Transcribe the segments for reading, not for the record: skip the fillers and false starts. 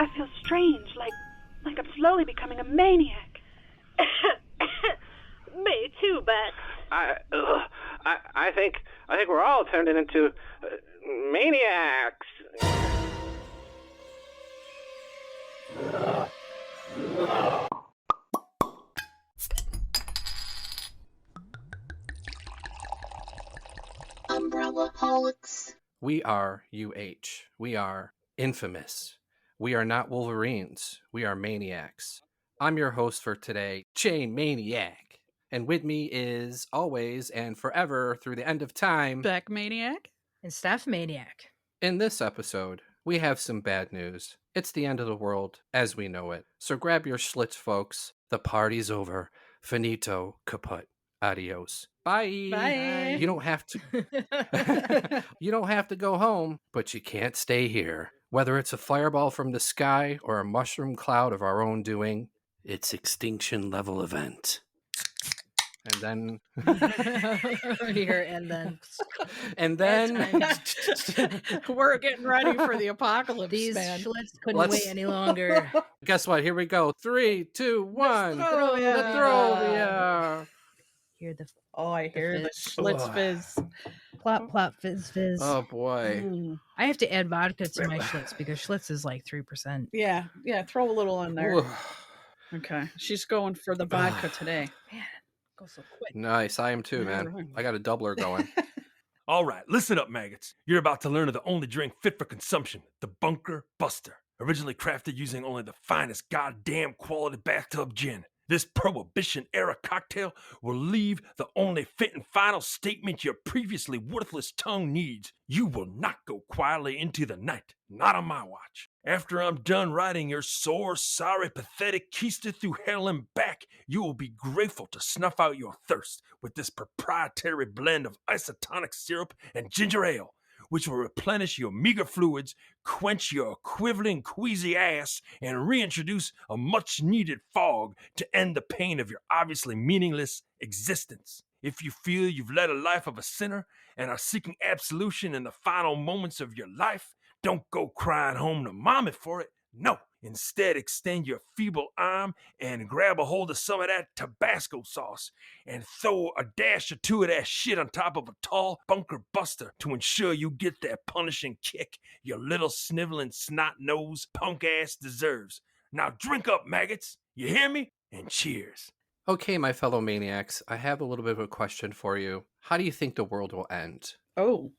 I feel strange, like I'm slowly becoming a maniac. Me too, Bex. I think we're all turning into maniacs. Umbrella-holics. We are UH. We are infamous. We are not Wolverines. We are maniacs. I'm your host for today, Chain Maniac. And with me is always and forever through the end of time, Beck Maniac. And Steph Maniac. In this episode, we have some bad news. It's the end of the world as we know it. So grab your schlitz, folks. The party's over. Finito, kaput. Adios. Bye. Bye. You don't have to You don't have to go home, but you can't stay here. Whether it's a fireball from the sky or a mushroom cloud of our own doing, it's extinction level event. And then Here and then. and then We're getting ready for the apocalypse. These man. schlitz couldn't Let's- wait any longer. guess what? Here we go. 3, 2, 1. Nostrovia. The Nostrovia. Hear the Oh, I hear the fizz. Schlitz Ugh. fizz. plop, plop, fizz, fizz. Oh boy. Mm. I have to add vodka to my schlitz because schlitz is like 3%. Yeah, throw a little in there. Ooh. Okay, she's going for the vodka today. Man, go so quick. Nice. I am too, man. Alright. I got a doubler going. All right, listen up, maggots. You're about to learn of the only drink fit for consumption, the Bunker Buster. Originally crafted using only the finest goddamn quality bathtub gin. This Prohibition-era cocktail will leave the only fit and final statement your previously worthless tongue needs. You will not go quietly into the night. Not on my watch. After I'm done riding your sore, sorry, pathetic keister through hell and back, you will be grateful to snuff out your thirst with this proprietary blend of isotonic syrup and ginger ale, which will replenish your meager fluids, quench your quivering, queasy ass, and reintroduce a much-needed fog to end the pain of your obviously meaningless existence. If you feel you've led a life of a sinner and are seeking absolution in the final moments of your life, don't go crying home to mommy for it. No. Instead, extend your feeble arm and grab a hold of some of that Tabasco sauce and throw a dash or two of that shit on top of a tall Bunker Buster to ensure you get that punishing kick your little sniveling snot-nosed punk ass deserves. Now drink up, maggots. You hear me? And cheers. Okay, my fellow maniacs, I have a little bit of a question for you. How do you think the world will end? Oh,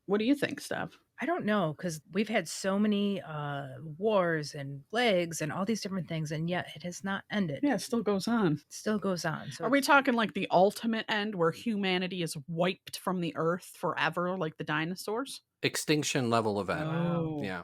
what do you think, Steph? I don't know, because we've had so many wars and plagues and all these different things, and yet it has not ended. Yeah, it still goes on. It still goes on. So Are we talking like the ultimate end where humanity is wiped from the earth forever, like the dinosaurs? Extinction level event. Oh. Yeah.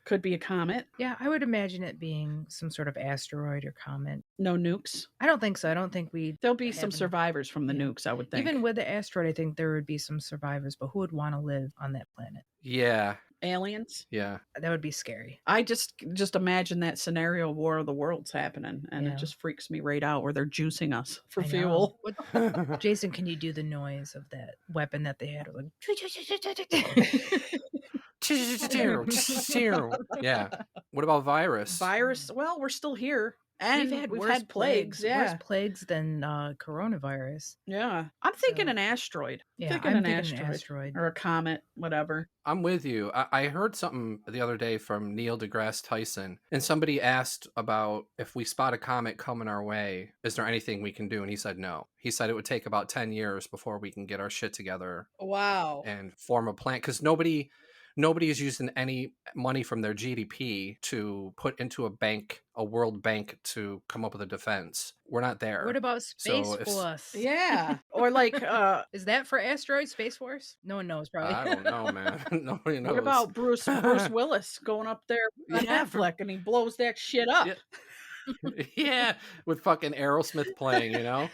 Could be a comet. Yeah, I would imagine it being some sort of asteroid or comet. No nukes. I don't think so. I don't think we. There'll be some Heaven. survivors from the Yeah. nukes, I would think. Even with the asteroid, I think there would be some survivors, but who would want to live on that planet? Yeah. aliens. Yeah. That would be scary. I just imagine that scenario, War of the Worlds happening, and Yeah. it just freaks me right out where they're juicing us for I know. fuel. What, Jason, can you do the noise of that weapon that they had? It was like, Yeah. What about virus? Virus. Well, we're still here, and we've had plagues. Yeah, Worse plagues than coronavirus. yeah. I'm thinking So- an asteroid. Yeah, thinking I'm an thinking asteroid or a comet, whatever. I'm with you. I heard something the other day from Neil deGrasse Tyson, and somebody asked about if we spot a comet coming our way, is there anything we can do? And he said no. He said it would take about 10 years before we can get our shit together Wow. and form a plan, because nobody is using any money from their GDP to put into a bank, a world bank, to come up with a defense. We're not there. What about Space So if- Force? Yeah. Or like, Is that for asteroid Space Force? No one knows, probably. I don't know, man. Nobody knows. what about Bruce Willis going up there with Yeah. Affleck and he blows that shit up? Yeah. Yeah, with fucking Aerosmith playing, you know?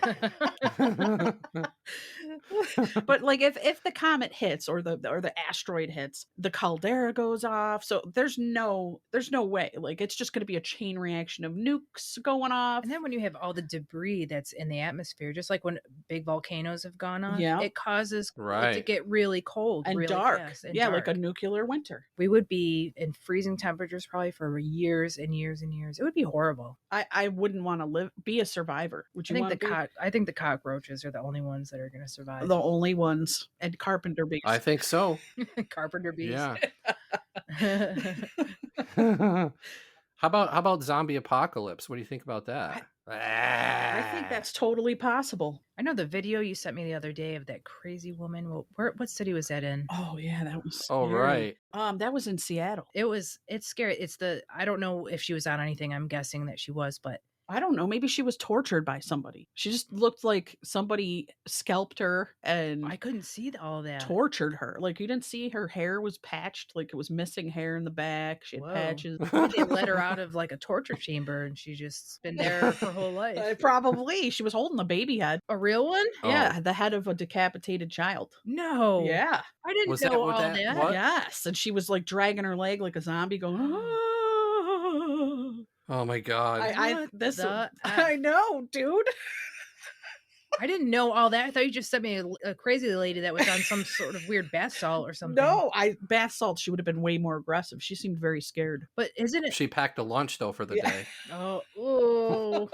But like if the comet hits or the asteroid hits, the caldera goes off. So there's no way. Like it's just going to be a chain reaction of nukes going off. And then when you have all the debris that's in the atmosphere, just like when big volcanoes have gone off, Yeah. it causes it to Right. get really cold and really dark. fast and Yeah, like a dark. nuclear winter. We would be in freezing temperatures probably for years and years and years. It would be horrible. I wouldn't want to be a survivor. Would you want to be I think the cockroaches are the only ones that are going to survive. the only ones? And carpenter bees. I think so. Carpenter bees. Yeah. How about zombie apocalypse? What do you think about that? I think that's totally possible. I know the video you sent me the other day of that crazy woman. What city was that in? Oh yeah, that was Oh, scary. right. That was in Seattle. It's scary. I don't know if she was on anything. I'm guessing that she was, but I don't know. Maybe she was tortured by somebody. She just looked like somebody scalped her and I couldn't see all that. tortured her. Like you didn't see her hair was patched, like it was missing hair in the back. She had Whoa. patches. They let her out of like a torture chamber and she just been there her whole life. Probably. She was holding a baby head. A real one? Oh. Yeah, the head of a decapitated child. No. Yeah. I didn't Was that know what all that that. was? Yes. And she was like dragging her leg like a zombie going, "Ah." Oh my god. I know, dude. I didn't know all that. I thought you just sent me a crazy lady that was on some sort of weird bath salt or something. No, bath salt, she would have been way more aggressive. She seemed very scared. But isn't it? She packed a lunch though for the Yeah. day. Oh,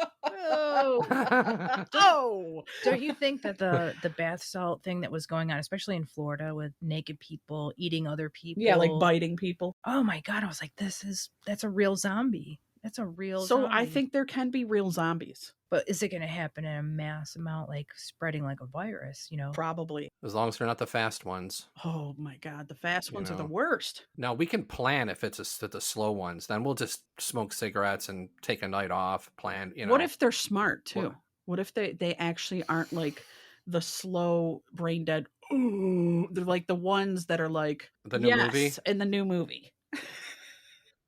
Oh. Don't you think that the bath salt thing that was going on, especially in Florida with naked people eating other people? Yeah, like biting people. Oh my God. I was like, that's a real zombie. That's a real So zombie. I think there can be real zombies. But is it going to happen in a mass amount, like spreading like a virus, you know? Probably. As long as they're not the fast ones. Oh my God. The fast You ones are the know. worst. Now we can plan if it's the slow ones. Then we'll just smoke cigarettes and take a night off. Plan. You know. What if they're smart too? What? What if they actually aren't like the slow brain dead? Ooh, they're like the ones that are like The new movie? yes, in the new movie.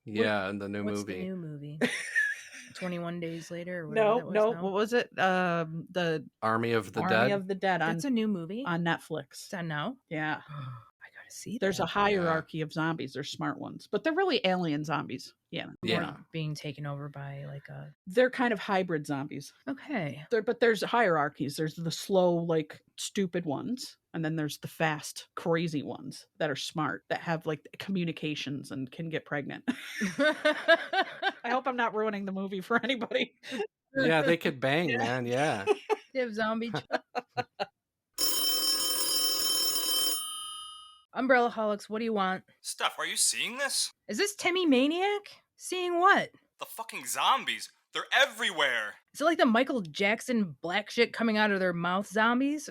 Yeah, in the new What's movie. the new movie? 21 Days Later? Or whatever that was No. now? What was it? The Army of the Army Dead. of the Dead on That's a new movie? Netflix. It's on now? Yeah. I gotta see There's a that. hierarchy of zombies. There's smart ones, but they're really alien zombies. Yeah. Yeah. Being taken over by like a... They're kind of hybrid zombies. Okay. But there's hierarchies. There's the slow, like stupid ones, and then there's the fast, crazy ones that are smart, that have like communications and can get pregnant. I hope I'm not ruining the movie for anybody. Yeah, they could bang, man. Yeah. They have zombie... Umbrella Holics, what do you want? Steph, are you seeing this? Is this Timmy Maniac? Seeing what? The fucking zombies. They're everywhere. Is it like the Michael Jackson black shit coming out of their mouth zombies?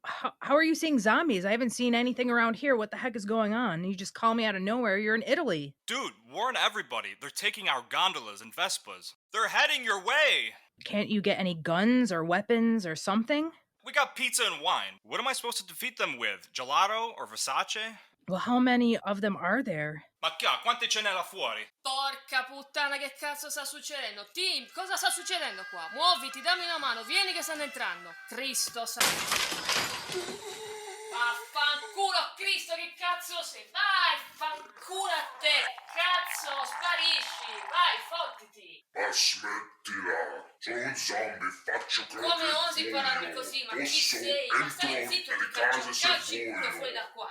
How are you seeing zombies? I haven't seen anything around here. What the heck is going on? You just call me out of nowhere. You're in Italy. Dude, warn everybody. They're taking our gondolas and Vespas. They're heading your way. Can't you get any guns or weapons or something? We got pizza and wine. What am I supposed to defeat them with? Gelato or Versace? Well, how many of them are there? Ma quante ce n'è là fuori? Porca puttana, che cazzo sta succedendo? Tim, cosa sta succedendo qua? Muoviti, dammi una mano, vieni che stanno entrando. Cristo santo. Vaffanculo, Cristo, che cazzo sei? Vai, fanculo a te, cazzo, sparisci, vai, fottiti. Ma smettila, sono un zombie, faccio credere. Come osi parlarmi così? Ma chi sei? Ma stai zitto, ti faccio un calcio in culo fuori da qua,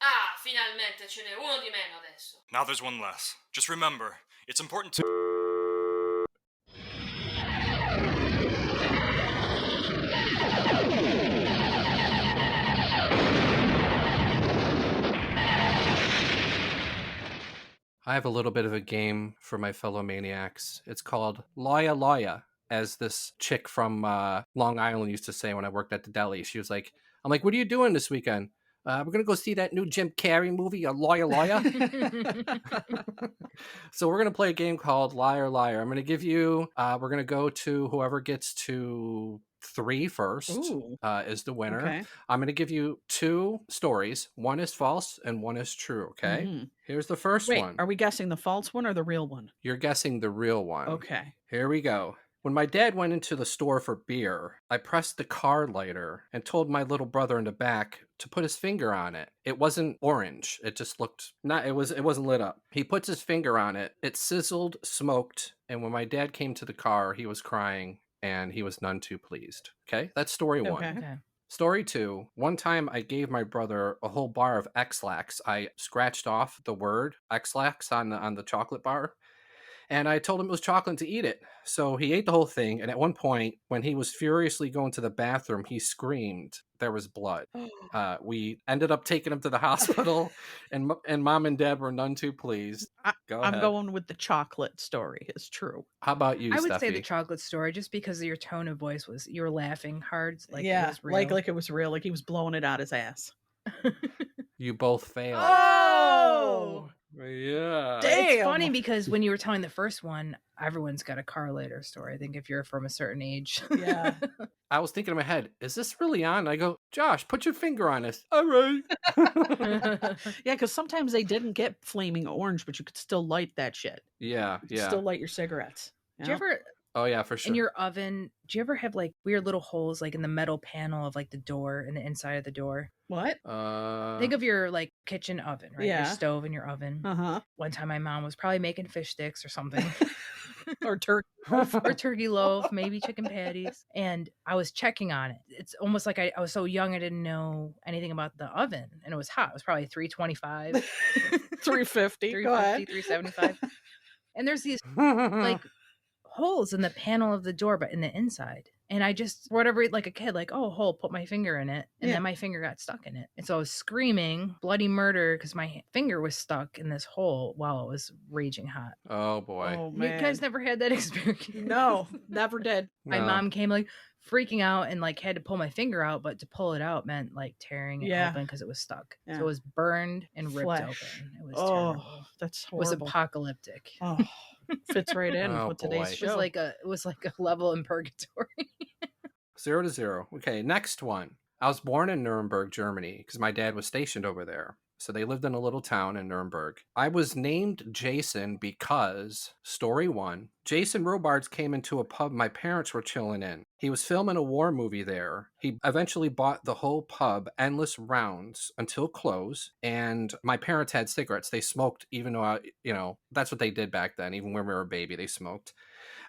Ah, finalmente ce n'è uno di meno adesso. Now there's one less. Just remember, it's important to... I have a little bit of a game for my fellow maniacs. It's called Loya Loya, as this chick from Long Island used to say when I worked at the deli. She was like, I'm like, what are you doing this weekend? We're going to go see that new Jim Carrey movie, Loya Loya. So we're going to play a game called Liar Liar. I'm going to give you, we're going to go to whoever gets to 3 first. Ooh. Is the winner. Okay. I'm going to give you 2 stories. One is false and one is true, okay? Mhm. Here's the first Wait, one. are we guessing the false one or the real one? You're guessing the real one. Okay. Here we go. When my dad went into the store for beer, I pressed the car lighter and told my little brother in the back to put his finger on it. It wasn't orange. It just looked it wasn't lit up. He puts his finger on it. It sizzled, smoked, and when my dad came to the car, he was crying and he was none too pleased. Okay? That's story 1. Okay. Story 2, one time I gave my brother a whole bar of X-Lax. I scratched off the word X-Lax on the chocolate bar. And I told him it was chocolate to eat it. So he ate the whole thing. And at one point, when he was furiously going to the bathroom, he screamed. There was blood. We ended up taking him to the hospital, and Mom and Dad were none too pleased. Go ahead. I'm going with the chocolate story. It's true. How about you, I would say Steffi? the chocolate story, just because of your tone of voice was you were laughing hard, like yeah, it was real. like it was real, like he was blowing it out his ass. You both failed. Oh, yeah. Damn. It's funny because when you were telling the first one, everyone's got a car later story. I think if you're from a certain age. Yeah. I was thinking in my head, is this really on? I go, Josh, put your finger on this. All right. Yeah, because sometimes they didn't get flaming orange, but you could still light that shit. Yeah, You could yeah. still light your cigarettes. Do you ever, Oh, yeah, for sure. in your oven, do you ever have like weird little holes like in the metal panel of like the door and the inside of the door? What? Think of your like kitchen oven, right? Yeah. Your stove and your oven. Uh-huh. One time my mom was probably making fish sticks or something. Or turkey. Or turkey loaf, maybe chicken patties. And I was checking on it. It's almost like I was so young I didn't know anything about the oven. And it was hot. It was probably 325. 350. Go ahead. 375. And there's these like holes in the panel of the door, but in the inside. And I just, whatever, like a kid, like, oh, hole, put my finger in it. And then my finger got stuck in it. And so I was screaming bloody murder because my finger was stuck in this hole while it was raging hot. Oh, boy. Oh, You man. guys never had that experience? No, never did. My No. mom came like freaking out and like had to pull my finger out, but to pull it out meant like tearing it open because it was stuck. Yeah. So it was burned and ripped Flesh. open. It was Oh, terrible. that's It was horrible. apocalyptic. Oh, fits right in Oh, with today's boy. It show. was like a level in purgatory. 0-0. Okay, next one. I was born in Nuremberg, Germany, because my dad was stationed over there. So they lived in a little town in Nuremberg. I was named Jason because, story 1, Jason Robards came into a pub my parents were chilling in. He was filming a war movie there. He eventually bought the whole pub endless rounds until close, and my parents had cigarettes. They smoked, even though, that's what they did back then. Even when we were a baby, they smoked.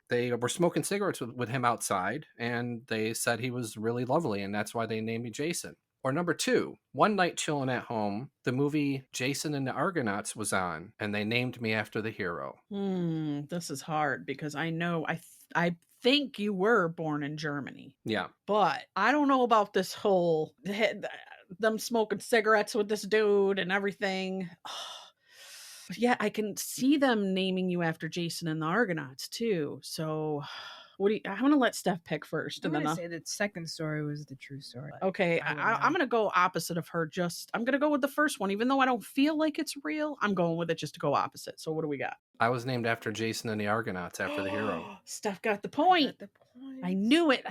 They were smoking cigarettes with him outside, and they said he was really lovely, and that's why they named me Jason. Or number 2, one night chilling at home, the movie Jason and the Argonauts was on, and they named me after the hero. This is hard because I know I think you were born in Germany, Yeah. but I don't know about this whole them smoking cigarettes with this dude and everything. Yeah, I can see them naming you after Jason and the Argonauts too. So, I'm gonna let Steph pick first, I'm and then going to say the second story was the true story. okay, I'm gonna go opposite of her. I'm gonna go with the first one, even though I don't feel like it's real. I'm going with it just to go opposite. So, what do we got? I was named after Jason and the Argonauts after the hero. Steph got the point. I knew it.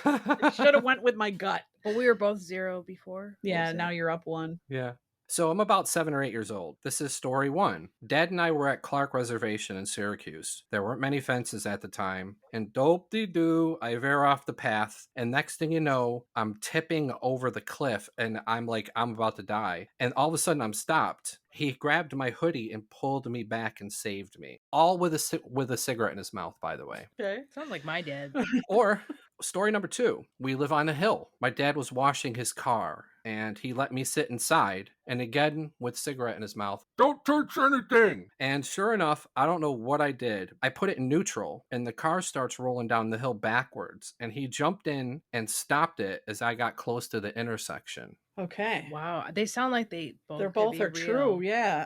Should have went with my gut. Well, we were both 0 before. Yeah, now you're up 1. Yeah. So I'm about 7 or 8 years old. This is story 1. Dad and I were at Clark Reservation in Syracuse. There weren't many fences at the time. And dope-de-doo, I veer off the path. And next thing you know, I'm tipping over the cliff. And I'm like, I'm about to die. And all of a sudden, I'm stopped. He grabbed my hoodie and pulled me back and saved me. All with a cigarette in his mouth, by the way. Okay. Sounds like my dad. Or story number 2. We live on a hill. My dad was washing his car, and he let me sit inside, and again with cigarette in his mouth. Don't touch anything! And sure enough, I don't know what I did. I put it in neutral, and the car starts rolling down the hill backwards, and he jumped in and stopped it as I got close to the intersection. Okay. Wow, they sound like they both. They're could both be are real. true. Yeah.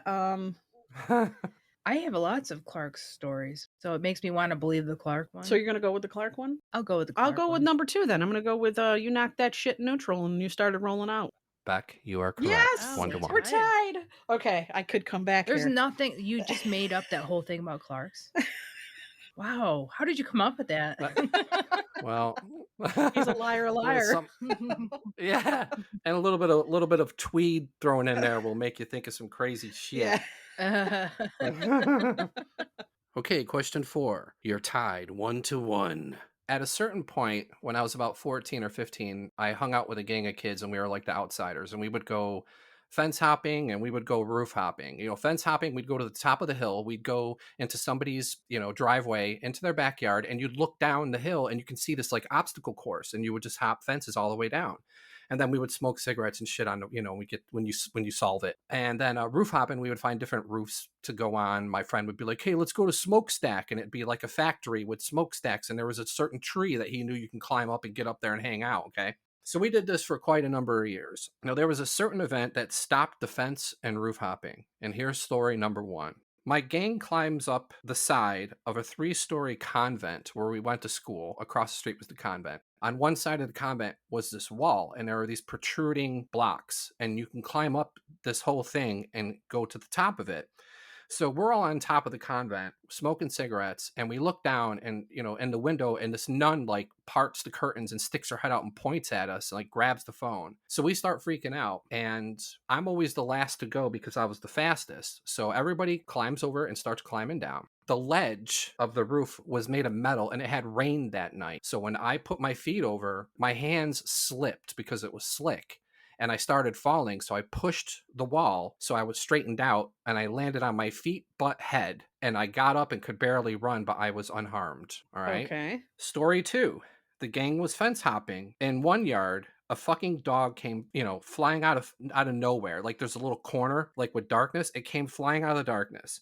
I have lots of Clark stories, so it makes me want to believe the Clark one. So you're gonna go with the Clark one? I'll go with the. I'll Clark go with one. number 2 then. I'm gonna go with you knocked that shit neutral and you started rolling out. Beck, you are correct. Yes, 1-1. we're tied. Okay, I could come back. There's here. nothing. You just made up that whole thing about Clarks. Wow, how did you come up with that? Well, He's a liar, yeah, and a little bit of tweed thrown in there will make you think of some crazy shit. Yeah. Okay, question 4. You're tied 1-1. At a certain point, when I was about 14 or 15, I hung out with a gang of kids and we were like the outsiders, and we would go fence hopping and we would go roof hopping. Fence hopping, we'd go to the top of the hill, we'd go into somebody's, driveway, into their backyard, and you'd look down the hill and you can see this like obstacle course, and you would just hop fences all the way down. And then we would smoke cigarettes and shit on, we get when you solve it. And then roof hopping, we would find different roofs to go on. My friend would be like, "Hey, let's go to smokestack," and it'd be like a factory with smokestacks, and there was a certain tree that he knew you can climb up and get up there and hang out. Okay. So we did this for quite a number of years. Now, there was a certain event that stopped the fence and roof hopping. And here's story number 1. My gang climbs up the side of a 3-story convent where we went to school. Across the street was the convent. On one side of the convent was this wall, and there are these protruding blocks, and you can climb up this whole thing and go to the top of it. So we're all on top of the convent smoking cigarettes, and we look down and, in the window, and this nun like parts the curtains and sticks her head out and points at us and like grabs the phone. So we start freaking out, and I'm always the last to go because I was the fastest. So everybody climbs over and starts climbing down. The ledge of the roof was made of metal, and it had rained that night. So when I put my feet over, my hands slipped because it was slick. And I started falling, so I pushed the wall, so I was straightened out, and I landed on my feet, butt, head, and I got up and could barely run, but I was unharmed. All right. Okay. Story 2. The gang was fence hopping. In one yard, a fucking dog came, flying out of nowhere. Like there's a little corner, like with darkness. It came flying out of the darkness.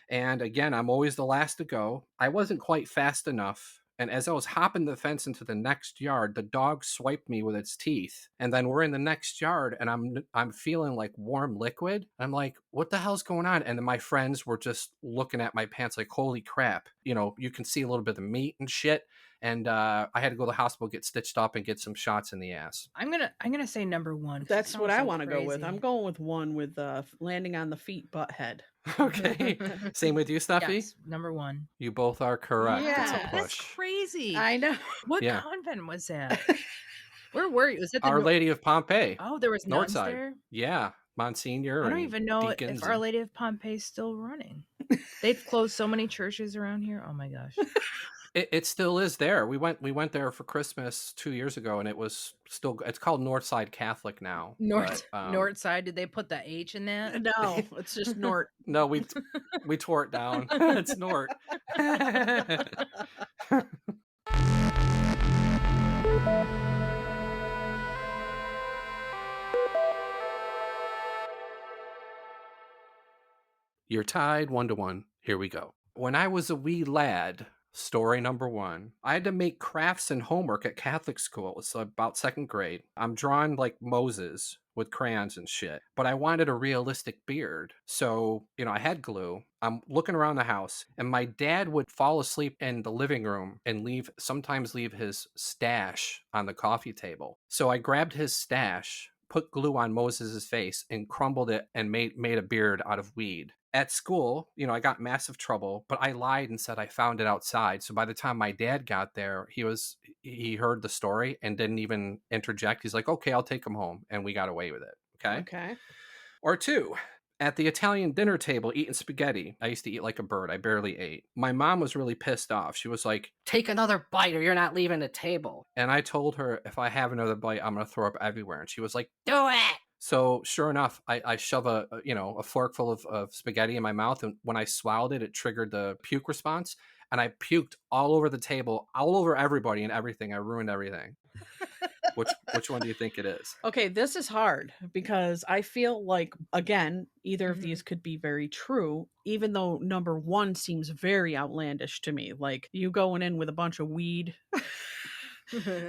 And again, I'm always the last to go. I wasn't quite fast enough. And as I was hopping the fence into the next yard, the dog swiped me with its teeth. And then we're in the next yard, and I'm feeling like warm liquid. I'm like, what the hell's going on? And then my friends were just looking at my pants like, holy crap. You can see a little bit of meat and shit. And I had to go to the hospital, get stitched up, and get some shots in the ass. I'm gonna say number 1. 'cause it That's what sounds I so want to go with. crazy. I'm going with 1 with landing on the feet, butt, head. Okay. Same with you, Steffi? Yes, number 1. You both are correct. It's Yeah. a That's push. crazy. I know. What Yeah. convent was that? Where were you? Was it the Our Lady of Pompeii. Oh, there was nuns Northside. there? Yeah. Monsignor. I don't and even know deacons if Our and- Lady of Pompeii is still running. They've closed so many churches around here. Oh my gosh. It still is there. We went there for Christmas 2 years ago, and it was still. It's called Northside Catholic now. North but, North side, did they put the H in that? No, it's just Nort. No, we tore it down. It's Nort. You're tied 1-1. Here we go. When I was a wee lad, story number 1, I had to make crafts and homework at Catholic school. It was about 2nd grade. I'm drawing like Moses with crayons and shit, but I wanted a realistic beard. So, I had glue. I'm looking around the house, and my dad would fall asleep in the living room and sometimes leave his stash on the coffee table. So I grabbed his stash, put glue on Moses's face, and crumbled it and made a beard out of weed. At school, I got massive trouble, but I lied and said I found it outside. So by the time my dad got there, he heard the story and didn't even interject. He's like, okay, I'll take him home. And we got away with it. Okay. Okay. Or 2, at the Italian dinner table eating spaghetti. I used to eat like a bird. I barely ate. My mom was really pissed off. She was like, take another bite or you're not leaving the table. And I told her, if I have another bite, I'm going to throw up everywhere. And she was like, do it. So sure enough, I shove a fork full of spaghetti in my mouth, and when I swallowed it, it triggered the puke response, and I puked all over the table, all over everybody and everything. I ruined everything. Which one do you think it is? Okay, this is hard because I feel like, again, either of these could be very true, even though number 1 seems very outlandish to me. Like you going in with a bunch of weed.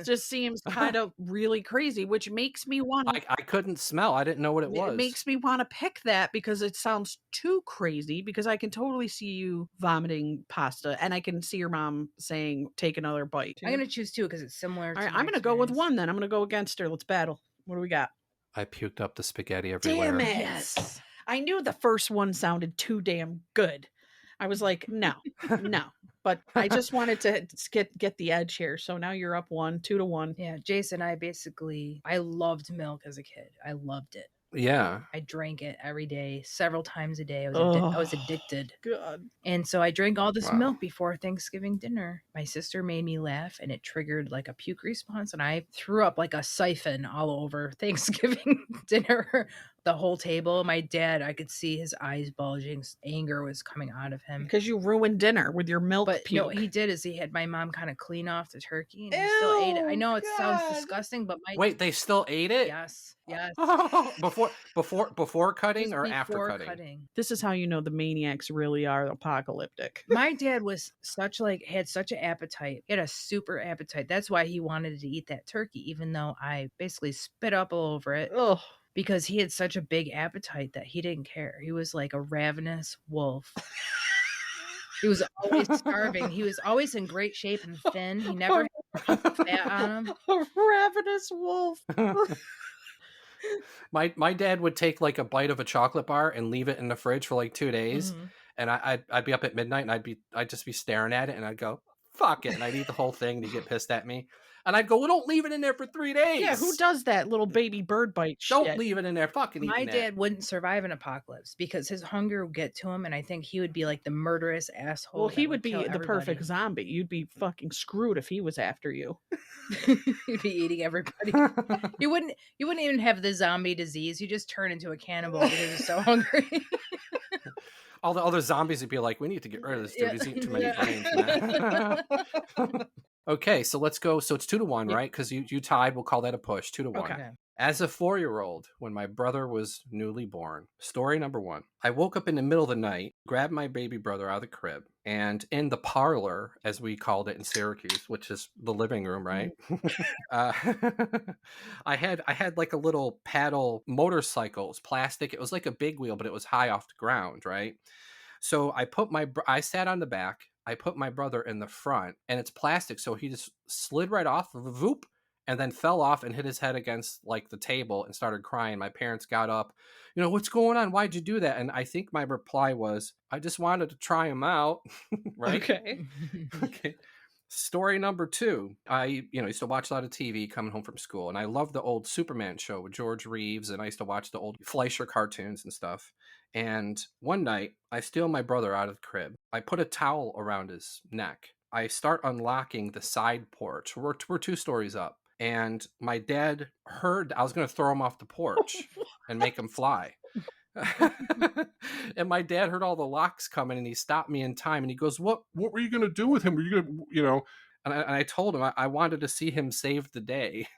Just seems kind of really crazy, which makes me want to. I couldn't smell. I didn't know what it was. It makes me want to pick that because it sounds too crazy. Because I can totally see you vomiting pasta, and I can see your mom saying, "Take another bite." I'm gonna choose 2 because it's similar. All right, I'm gonna go with 1 then. I'm gonna go against her. Let's battle. What do we got? I puked up the spaghetti everywhere. Damn it! Yes. I knew the first one sounded too damn good. I was like, no. But I just wanted to get the edge here. So now you're up 2-1. Yeah, Jason, I loved milk as a kid. I loved it. Yeah. I drank it every day, several times a day. I was Oh, addicted. God. And so I drank all this Wow. milk before Thanksgiving dinner. My sister made me laugh and it triggered like a puke response. And I threw up like a siphon all over Thanksgiving dinner, the whole table. My dad, I could see his eyes bulging. Anger was coming out of him. Because you ruined dinner with your milk But puke. no, what he did is he had my mom kind of clean off the turkey and he still ate it. I Ew, know it sounds God. disgusting, but my Wait, they still ate it? yes. Before cutting Just or after before cutting? This is how you know the maniacs really are apocalyptic. My dad was had such an appetite. He had a super appetite. That's why he wanted to eat that turkey, even though I basically spit up all over it. Ugh. Because he had such a big appetite that he didn't care. He was like a ravenous wolf. He was always starving. He was always in great shape and thin. He never had an ounce of fat on him. A ravenous wolf. My dad would take like a bite of a chocolate bar and leave it in the fridge for like 2 days, and I'd be up at midnight and I'd just be staring at it and I'd go, fuck it, and I'd eat the whole thing and he'd get pissed at me. And I'd go, well, don't leave it in there for 3 days. Yeah, who does that little baby bird bite shit? Don't leave it in there fucking eating My that. dad wouldn't survive an apocalypse because his hunger would get to him, and I think he would be like the murderous asshole. Well, that he would be kill the everybody. perfect zombie. You'd be fucking screwed if he was after you. He'd be eating everybody. You wouldn't even have the zombie disease. You just turn into a cannibal because you're so hungry. All the other zombies would be like, we need to get rid of this dude. He's eating too many Yeah. brains, man. Okay, so let's go. So it's 2-1, Yeah. right? Because you tied. We'll call that a push. 2-1. Okay. As a 4-year-old, when my brother was newly born, story number 1. I woke up in the middle of the night, grabbed my baby brother out of the crib, and in the parlor, as we called it in Syracuse, which is the living room, right? I had like a little paddle motorcycle. It was plastic. It was like a big wheel, but it was high off the ground, right? So I sat on the back. I put my brother in the front, and it's plastic, so he just slid right off, voop, and then fell off and hit his head against like the table and started crying. My parents got up, what's going on? Why'd you do that? And I think my reply was, I just wanted to try him out. Right? Okay. Okay. Story number 2. I used to watch a lot of TV coming home from school, and I loved the old Superman show with George Reeves, and I used to watch the old Fleischer cartoons and stuff. And one night, I steal my brother out of the crib. I put a towel around his neck. I start unlocking the side porch. We're 2 stories up. And my dad heard I was going to throw him off the porch and make him fly. And my dad heard all the locks coming, and he stopped me in time, and he goes, what were you going to do with him? Were you going to, And I told him I wanted to see him save the day.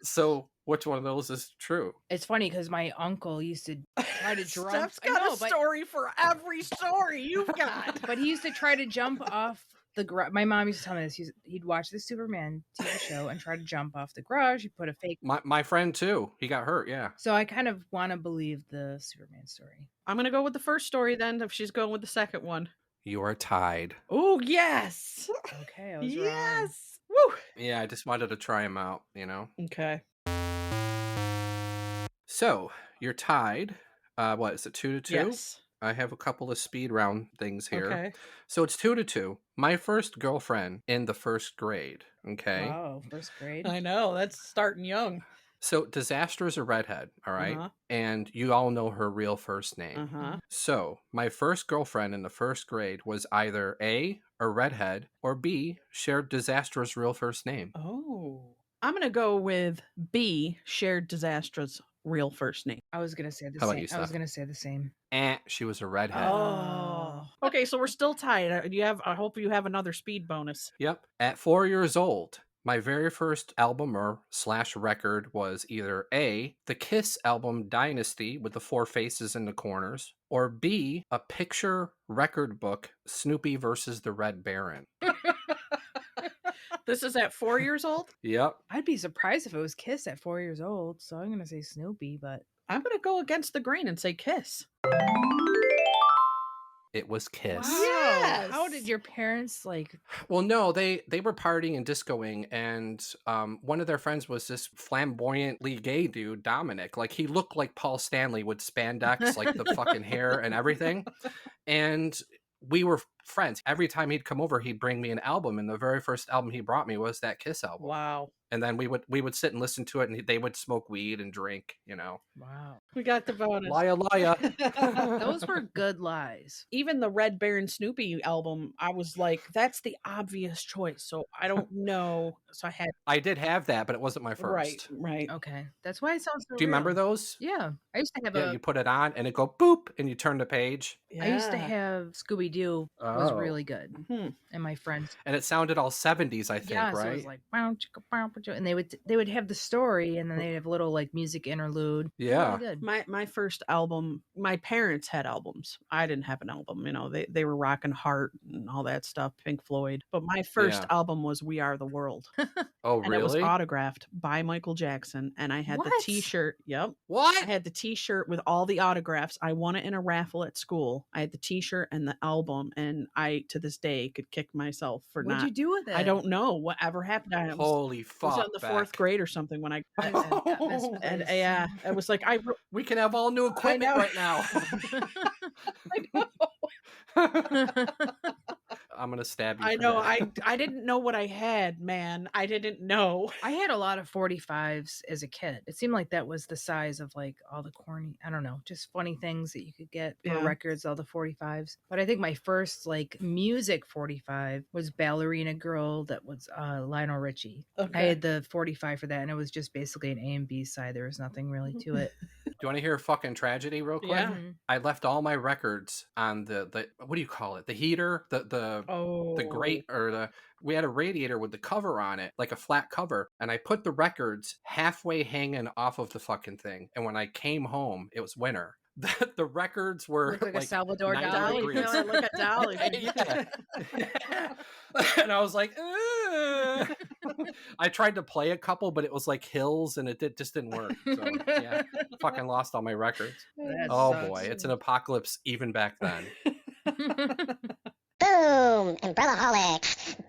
So which one of those is true? It's funny because my uncle used to try to jump. Steph's got a story for every story you've got. But he used to try to jump off the garage. My mom used to tell me this. He'd watch the Superman TV show and try to jump off the garage. He put a fake. My friend too. He got hurt. Yeah. So I kind of want to believe the Superman story. I'm gonna go with the first story then. If she's going with the second one. You are tied. Oh yes. Okay, I was yes. Woo. Yeah, I just wanted to try him out. Okay. So you're tied. What is it? 2-2. Yes. I have a couple of speed round things here. Okay. So it's 2-2. My first girlfriend in the first grade. Okay. Wow, first grade. I know, that's starting young. So Disaster is a redhead, all right? Uh-huh. And you all know her real first name. Uh-huh. So my first girlfriend in the first grade was either A, a redhead, or B, shared Disaster's real first name. Oh. I'm gonna go with B, shared Disastra's real first name. I was gonna say the How about same. you, I was Steph? gonna say the same. She was a redhead. Oh. Okay, so we're still tied. I hope you have another speed bonus. Yep. At 4 years old, my very first album or / record was either A, the Kiss album Dynasty with the 4 faces in the corners, or B, a picture record book, Snoopy versus the Red Baron. This is at 4 years old? Yep. I'd be surprised if it was Kiss at 4 years old. So I'm gonna say Snoopy, but I'm gonna go against the grain and say Kiss. It was Kiss. Yes. How did your parents like? Well, no, they were partying and discoing, and one of their friends was this flamboyantly gay dude, Dominic. Like, he looked like Paul Stanley with spandex, like the fucking hair and everything. And we were friends. Every time he'd come over, he'd bring me an album, and the very first album he brought me was that Kiss album. Wow. And then we would sit and listen to it, and they would smoke weed and drink, Wow. We got the bonus. Liar, liar. Those were good lies. Even the Red Bear and Snoopy album, I was like, that's the obvious choice. So I don't know. So I did have that, but it wasn't my first. Right. Okay. That's why it sounds so Do you remember real. those? Yeah. I used to have Yeah, you put it on, and it go boop, and you turn the page. Yeah. I used to have Scooby-Doo. Was Oh. really good. Mhm. And my friends. And it sounded all 70s, I think, Yeah, right? so it was like, "Bow, chicka, bow, bow, chicka," and they would have the story, and then they'd have a little like music interlude. Yeah. Really good. My first album, my parents had albums. I didn't have an album. They were rocking Heart and all that stuff, Pink Floyd. But my first Yeah. album was We Are the World. Oh, And it was really? autographed by Michael Jackson. And I had the What? t-shirt. Yep. I What? had the t-shirt with all the autographs. I won it in a raffle at school. I had the t-shirt and the album. And I, to this day, could kick myself for What'd not. you do with it? I don't know whatever happened. I Holy was fuck. in the fourth Beck. grade or something when I That misplaced. and yeah, it was like We can have all new equipment know. right now. I know. I'm going to stab you. I for know. that. I didn't know what I had, man. I didn't know. I had a lot of 45s as a kid. It seemed like that was the size of like all the corny, I don't know, just funny things that you could get for Yeah. records, all the 45s. But I think my first like music 45 was Ballerina Girl, that was Lionel Richie. I had the 45 for that, and it was just basically an A and B side. There was nothing really to it. Do you want to hear a fucking tragedy real quick? Yeah. Mhm. I left all my records on the what do you call it? The heater, the grate, or we had a radiator with the cover on it, like a flat cover, and I put the records halfway hanging off of the fucking thing. And when I came home, it was winter. The records were Looked like a Salvador 90 Dali. degrees. No, like a dolly. Yeah. And I was like, "Ugh." I tried to play a couple, but it was like hills, and it just didn't work. So yeah, fucking lost all my records. That Oh sucks. boy, it's an apocalypse even back then. Boom! Umbrellaholic.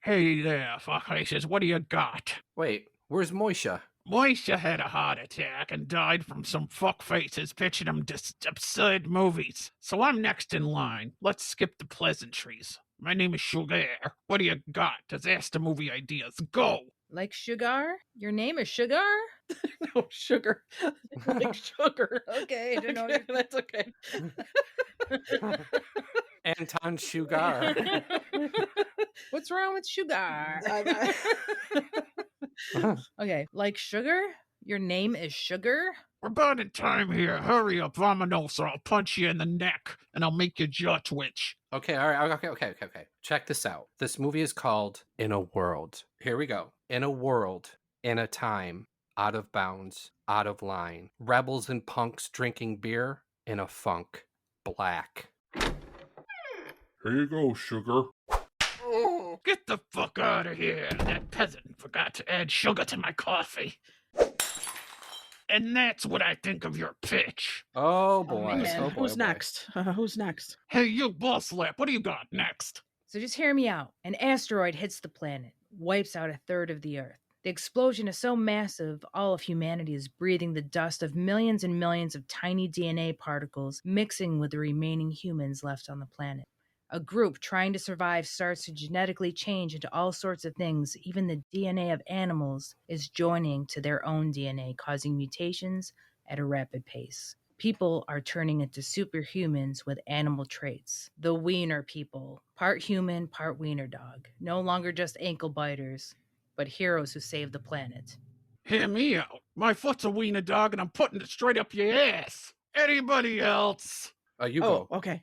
Hey there, fuckfaces, what do you got? Wait, where's Moisha? Moisha had a heart attack and died from some fuckfaces pitching him absurd movies. So I'm next in line. Let's skip the pleasantries. My name is Sugar. What do you got? Disaster movie ideas. Go! Like Sugar? Your name is Sugar? No, sugar. Like sugar. Okay, I didn't know. Okay, that's okay. Anton Sugar. What's wrong with Sugar? Okay, like Sugar? Your name is Sugar? We're burning time here. Hurry up, Vamanos, or I'll punch you in the neck and I'll make your jaw twitch. Okay, all right, okay. Check this out. This movie is called In a World. Here we go. In a world, in a time, out of bounds, out of line. Rebels and punks drinking beer in a funk. Black. Here you go, sugar. Oh, get the fuck out of here. That peasant forgot to add sugar to my coffee. And that's what I think of your pitch. Oh boy. man. Oh boy. Who's oh boy. next? Who's next? Hey, you boss lap, what do you got next? So just hear me out. An asteroid hits the planet, wipes out a third of the Earth. The explosion is so massive, all of humanity is breathing the dust of millions and millions of tiny DNA particles mixing with the remaining humans left on the planet. A group trying to survive starts to genetically change into all sorts of things. Even the DNA of animals is joining to their own DNA, causing mutations at a rapid pace. People are turning into superhumans with animal traits. The wiener people, part human, part wiener dog. No longer just ankle biters, but heroes who save the planet. Hear me out. My foot's a wiener dog and I'm putting it straight up your ass. Anybody else? You Oh, go. okay.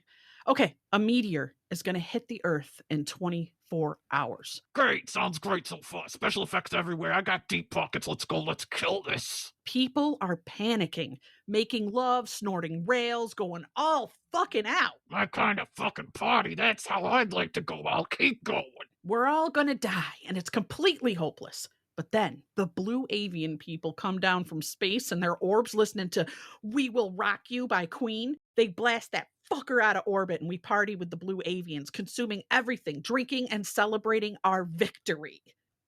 Okay, a meteor is going to hit the Earth in 24 hours. Great, sounds great so far. Special effects everywhere. I got deep pockets. Let's go. Let's kill this. People are panicking, making love, snorting rails, going all fucking out. My kind of fucking party. That's how I'd like to go. I'll keep going. We're all going to die, and it's completely hopeless. But then the blue avian people come down from space and their orbs listening to We Will Rock You by Queen. They blast that fucker out of orbit and we party with the blue avians, consuming everything, drinking and celebrating our victory.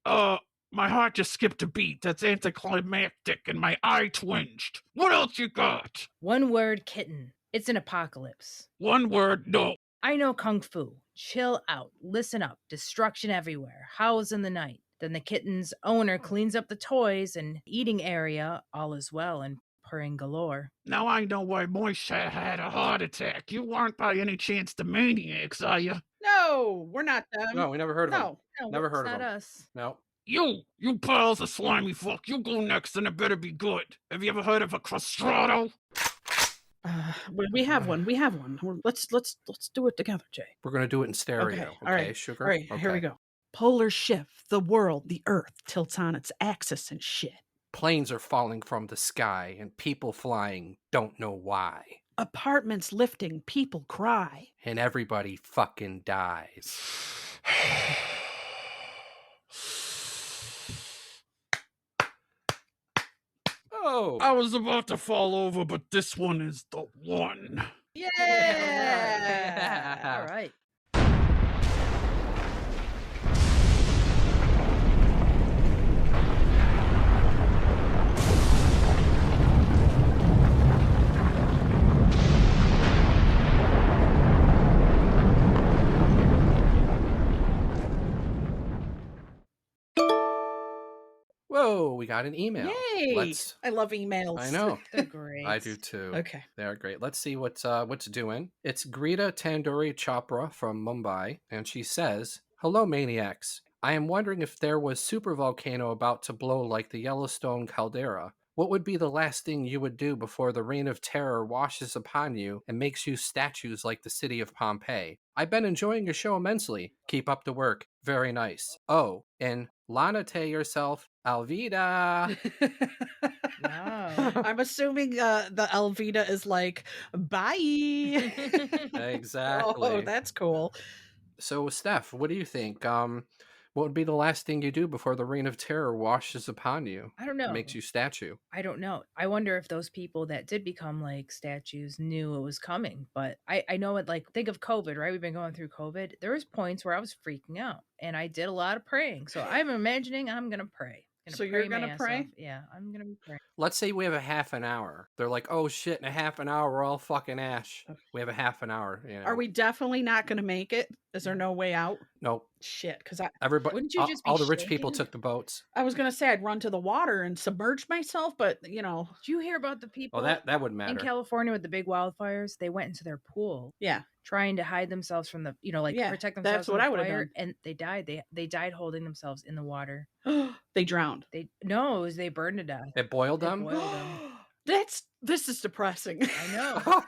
My heart just skipped a beat. That's anticlimactic and my eye twinged. What else you got? One word, kitten. It's an apocalypse. One word, no. I know Kung Fu. Chill out. Listen up. Destruction everywhere. Howls in the night. Then the kitten's owner cleans up the toys and eating area. All is well and purring galore. Now I know why Moishe had a heart attack. You aren't by any chance the Maniacs, are you? No, we're not them. No, we never heard of them. No, Never it's heard of not them. us. No. You piles of slimy fuck. You go next and it better be good. Have you ever heard of a castrato? We have one. We have one. Let's do it together, Jay. We're going to do it in stereo. Okay, Okay, all right. sugar? All right, here we go. Polar shift. The world, the earth tilts on its axis and shit. Planes are falling from the sky and people flying don't know why. Apartments lifting, people cry. And everybody fucking dies. Oh. I was about to fall over, but this one is the one. Yeah. All right. Whoa, we got an email. Yay! I love emails. I know. They're great. I do too. Okay. They are great. Let's see what's doing. It's Greta Tandoori Chopra from Mumbai, and she says, "Hello, Maniacs. I am wondering if there was supervolcano about to blow like the Yellowstone caldera. What would be the last thing you would do before the reign of terror washes upon you and makes you statues like the city of Pompeii? I've been enjoying your show immensely. Keep up the work. Very nice. Oh, and Lana te yourself, Alvida." Wow. I'm assuming the Alvida is like, bye. Exactly. Oh, that's cool. So, Steph, what do you think? What would be the last thing you do before the reign of terror washes upon you? I don't know. And makes you statue. I don't know. I wonder if those people that did become like statues knew it was coming. But I know it, like, think of COVID, right? We've been going through COVID. There was points where I was freaking out and I did a lot of praying. So I'm imagining I'm going to pray. So you're going to pray? Yeah, I'm going to be praying. Let's say we have a half an hour. They're like, oh shit, in a half an hour, we're all fucking ash. We have a half an hour. You know. Are we definitely not going to make it? Is there no way out? Nope. Shit, because Everybody, Wouldn't you just be all the rich people shaking? took the boats. I was going to say I'd run to the water and submerge myself, but you know. Did you hear about the people Oh, that wouldn't matter. in California with the big wildfires? They went into their pool. Yeah. Trying to hide themselves from the, protect themselves that's from what the I would have fire, done. and they died. They died holding themselves in the water. They drowned. They burned to death. It boiled They them? boiled them. This is depressing. I know.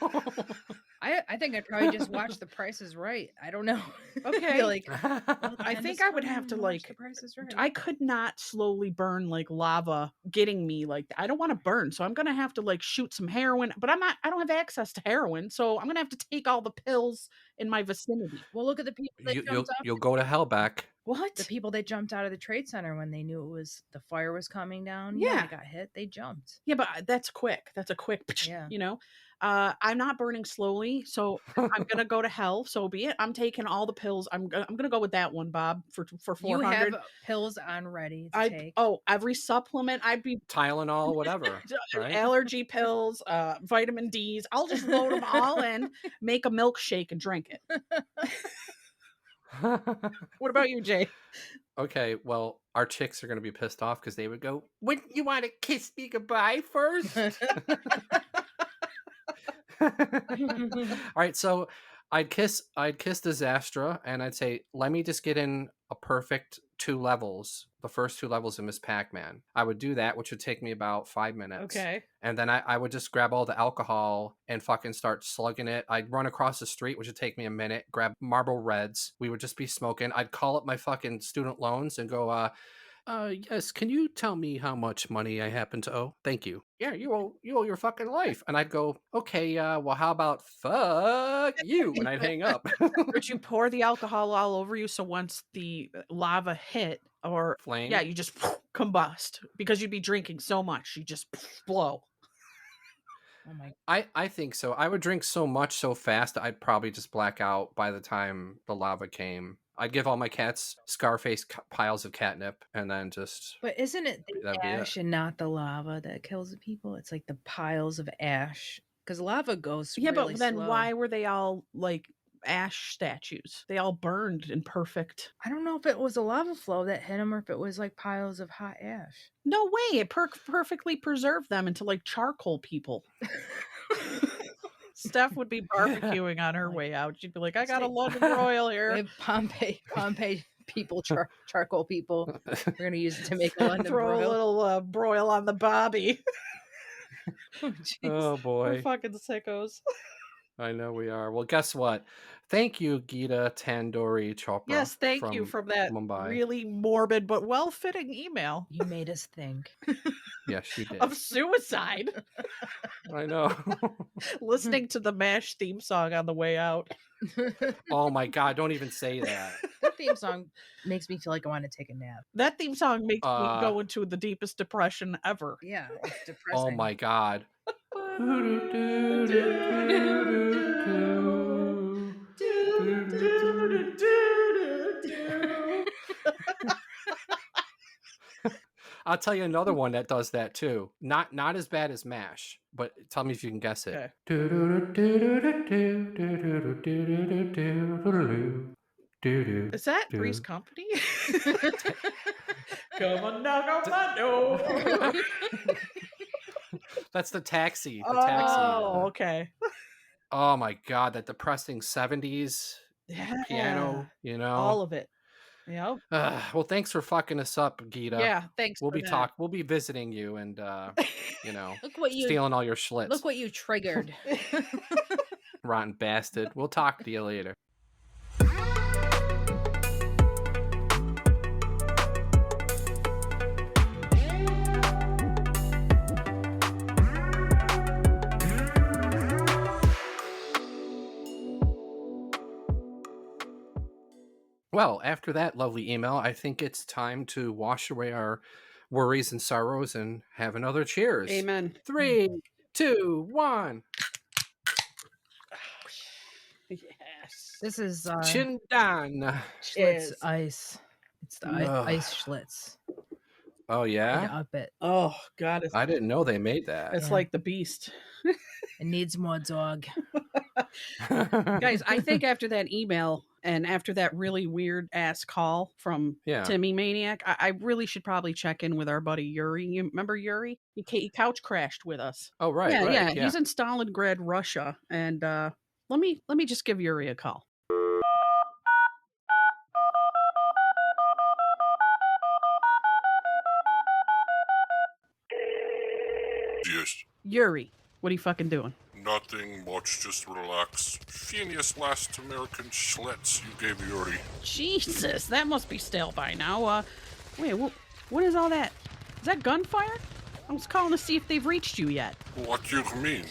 I think I'd probably just watch The Price is Right. I don't know. Okay. Be like, I think I would have to like. The Price is Right. I could not slowly burn like lava, getting me like. I don't want to burn, so I'm gonna have to like shoot some heroin. But I'm not. I don't have access to heroin, so I'm gonna have to take all the pills in my vicinity. Well, look at the people that jumped You'll go to hell back. What? The people that jumped out of the Trade Center when they knew the fire was coming down. Yeah. They got hit. They jumped. Yeah, but that's quick. That's a quick. Yeah. You know. I'm not burning slowly, so I'm gonna go to hell. So be it. I'm taking all the pills. I'm gonna go with that one, Bob, for 400. You have pills on ready to take. Every supplement. I'd be Tylenol, whatever. Right? allergy pills, vitamin D's. I'll just load them all in, make a milkshake, and drink it. What about you, Jay? Okay, well, our chicks are going to be pissed off because they would go, wouldn't you want to kiss me goodbye first? All right, so I'd kiss Disastra and I'd say, let me just get in a perfect 2 levels, the first 2 levels of Miss Pac-Man. I would do that, which would take me about 5 minutes. Okay. And then I would just grab all the alcohol and fucking start slugging it. I'd run across the street, which would take me a minute, grab Marlboro Reds. We would just be smoking. I'd call up my fucking student loans and go, yes, can you tell me how much money I happen to owe? Thank you. Yeah, you owe your fucking life. And I'd go, okay, well, how about fuck you? And I'd hang up. Would you pour the alcohol all over you so once the lava hit or flame? Yeah, you just combust because you'd be drinking so much, you just blow. Oh my! I think so. I would drink so much so fast I'd probably just black out by the time the lava came. I'd give all my cats Scarface piles of catnip and then just... But isn't it the ash and not the lava that kills the people? It's like the piles of ash because lava goes Yeah, really but then slow. why were they all like ash statues? They all burned in perfect. I don't know if it was a lava flow that hit them or if it was like piles of hot ash. No way! It perfectly preserved them into like charcoal people. Steph would be barbecuing on her way out. She'd be like, "I got a London broil We here." have Pompeii people, charcoal people. We're gonna use it to make a London Throw broil. a little broil on the bobby. Oh, jeez. Oh We're boy. fucking sickos. I know we are. Well, guess what? Thank you, Gita Tandoori Chopra. Yes, thank you from from that Mumbai. really morbid but well-fitting email You made us think. Yes, you did. of suicide. I know. Listening to the MASH theme song on the way out. Oh my God! Don't even say that. That theme song makes me feel like I want to take a nap. That theme song makes me go into the deepest depression ever. Yeah, it's depressing. Oh my God. I'll tell you another one that does that too. Not as bad as MASH, but tell me if you can guess it. Okay. Is that Three's Company? Come on, knock on my door. That's the taxi. The taxi. Oh, okay. Oh my God, that depressing 70s Yeah. piano, you know. All of it. Yep. Well, thanks for fucking us up, Gita. Yeah, thanks We'll for be that. We'll be visiting you and you know, Look what you stealing all your schlitz. Look what you triggered. Rotten bastard. We'll talk to you later. Well, after that lovely email, I think it's time to wash away our worries and sorrows and have another cheers. Amen. 3, 2, 1. Yes. This is Chindan. Schlitz Yes. ice. It's the Ugh. ice Schlitz. Oh yeah? Yeah, up it. Oh God, I didn't know they made that. it's Yeah. like the beast. It needs more dog. Guys, I think after that email and after that really weird ass call from Yeah. Timmy Maniac, I really should probably check in with our buddy Yuri. You remember Yuri? He couch crashed with us. Oh right, yeah, right. yeah. He's in Stalingrad, Russia, and let me just give Yuri a call. Yes, Yuri, what are you fucking doing? nothing much, just relax. Phineas last American Schlitz you gave Yuri. Jesus, that must be stale by now. Wait, what is all that? Is that gunfire? I was calling to see if they've reached you yet. What you mean?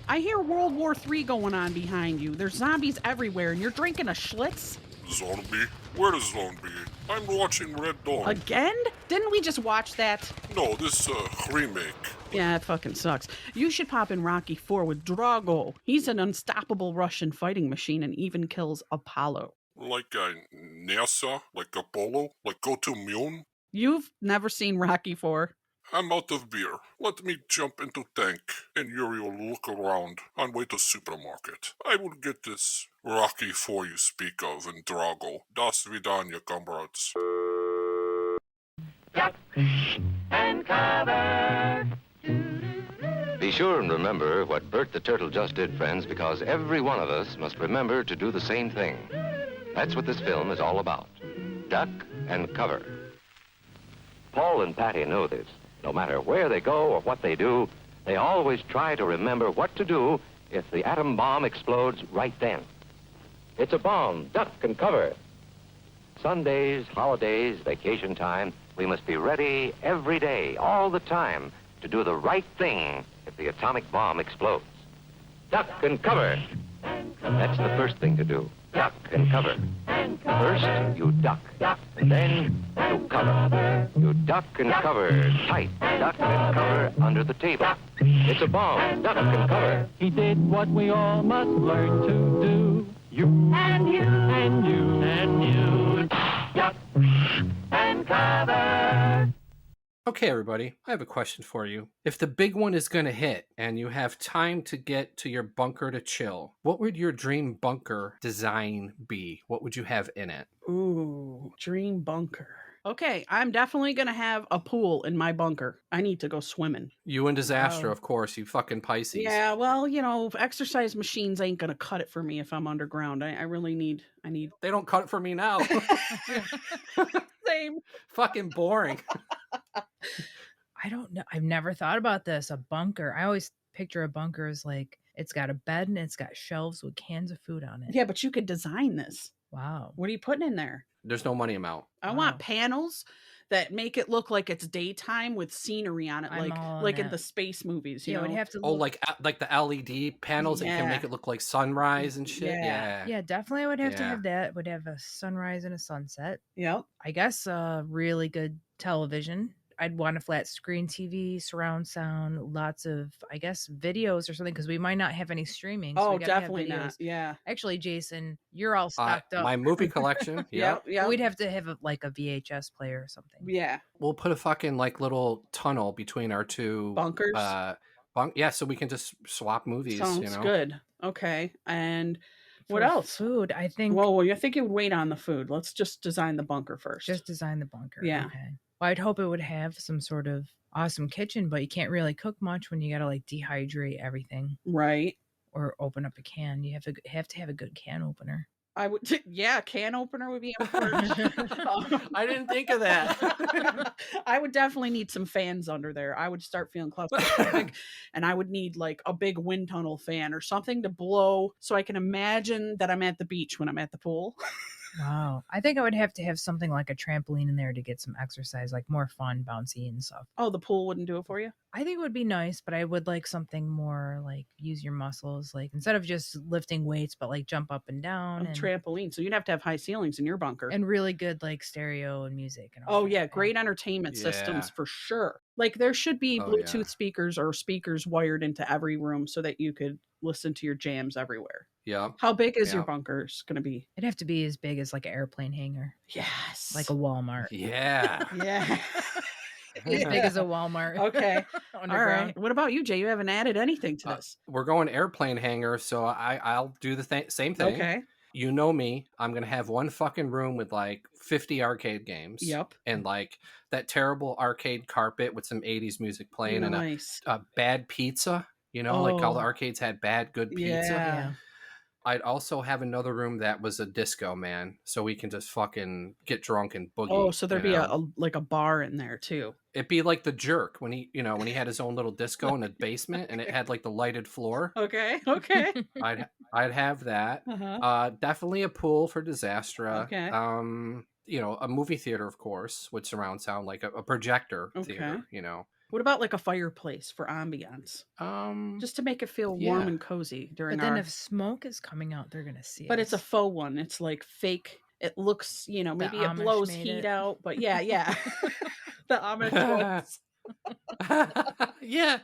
I hear World War III going on behind you. There's zombies everywhere, and you're drinking a Schlitz? Zombie? Where is zombie? I'm watching Red Dawn. Again? Didn't we just watch that? No, this remake. Yeah, it fucking sucks. You should pop in Rocky 4 with Drago. He's an unstoppable Russian fighting machine and even kills Apollo. Like NASA? Like Apollo? Like go to Moon? You've never seen Rocky 4? I'm out of beer. Let me jump into tank, and Yuri will look around on way to supermarket. I will get this Rocky 4 you speak of in Drago. Das vidanya, comrades. Duck and cover. Be sure and remember what Bert the Turtle just did, friends, because every one of us must remember to do the same thing. That's what this film is all about. Duck and cover. Paul and Patty know this. No matter where they go or what they do, they always try to remember what to do if the atom bomb explodes right then. It's a bomb. Duck and cover. Sundays, holidays, vacation time, we must be ready every day, all the time, to do the right thing if the atomic bomb explodes. Duck and cover. That's the first thing to do. Duck and cover. First, you duck. And then you cover. You duck and cover tight. Duck and cover under the table. It's a bomb. Duck and cover. He did what we all must learn to do. You and you and you and you. Duck and cover. Okay, everybody, I have a question for you. If the big one is going to hit and you have time to get to your bunker to chill, what would your dream bunker design be? What would you have in it? Ooh, dream bunker. Okay, I'm definitely going to have a pool in my bunker. I need to go swimming. You and Disaster, Wow. of course, you fucking Pisces. Yeah, well, exercise machines ain't going to cut it for me if I'm underground. I really need... They don't cut it for me now. Same. Fucking boring. I don't know. I've never thought about this. A bunker. I always picture a bunker as like it's got a bed and it's got shelves with cans of food on it. Yeah, but you could design this. Wow. What are you putting in there? There's no money amount. I want panels that make it look like it's daytime with scenery on it, I'm all like in in the that. space movies. Yeah, You it would know? have to Oh, look. like the LED panels that you can Yeah. make it look like sunrise and shit. Yeah. Yeah, definitely I would have to Yeah. have that. Would have a sunrise and a sunset. Yep. I guess really good television. I'd want a flat screen TV, surround sound, lots of, I guess, videos or something because we might not have any streaming. So Oh, we gotta have definitely not. videos. Yeah. Actually, Jason, you're all stocked up. My movie collection. Yeah. Yeah. We'd have to have like a VHS player or something. Yeah. We'll put a fucking like little tunnel between our two Bunkers. Yeah, so we can just swap movies. Sounds good. Okay. And what For else? Food, I think. Well, I think it would wait on the food. Let's just design the bunker first. Just design the bunker. Yeah. Okay. Well, I'd hope it would have some sort of awesome kitchen, but you can't really cook much when you got to like dehydrate everything right. or open up a can. You have to have a good can opener. I would, yeah, can opener would be important. I didn't think of that. I would definitely need some fans under there. I would start feeling claustrophobic, and I would need like a big wind tunnel fan or something to blow so I can imagine that I'm at the beach when I'm at the pool. Wow. I think I would have to have something like a trampoline in there to get some exercise, like more fun, bouncy and stuff. Oh, the pool wouldn't do it for you? I think it would be nice, but I would like something more like use your muscles, like instead of just lifting weights, but like jump up and down. A trampoline. So you'd have to have high ceilings in your bunker. And really good like stereo and music. And all Oh, that. yeah. Great entertainment systems for sure. Like there should be Bluetooth speakers or speakers wired into every room so that you could listen to your jams everywhere. Yeah. How big is your bunkers going to be? It'd have to be as big as like an airplane hangar. Yes. Like a Walmart. Yeah. Yeah. As big as a Walmart. Okay. All Underground. right. What about you, Jay? You haven't added anything to this. We're going airplane hangar, so I'll do the same thing. Okay. You know me. I'm going to have one fucking room with like 50 arcade games. Yep. And like that terrible arcade carpet with some 80s music playing Nice. and a bad pizza. You know, like all the arcades had bad, good pizza. Yeah. I'd also have another room that was a disco, man, so we can just fucking get drunk and boogie. Oh, so there'd be know? a bar in there too. It'd be like the Jerk when he had his own little disco in the basement and it had like the lighted floor. Okay. Okay. I'd have that. Uh-huh. Definitely a pool for Disastra. Okay. A movie theater, of course, with surround sound, like a projector theater. What about like a fireplace for ambiance? Just to make it feel warm and cozy during. But then if smoke is coming out, they're gonna see. But it's a faux one. It's like fake. It looks, maybe it Amish blows made heat it. out, but yeah. The Amish ones. Yeah.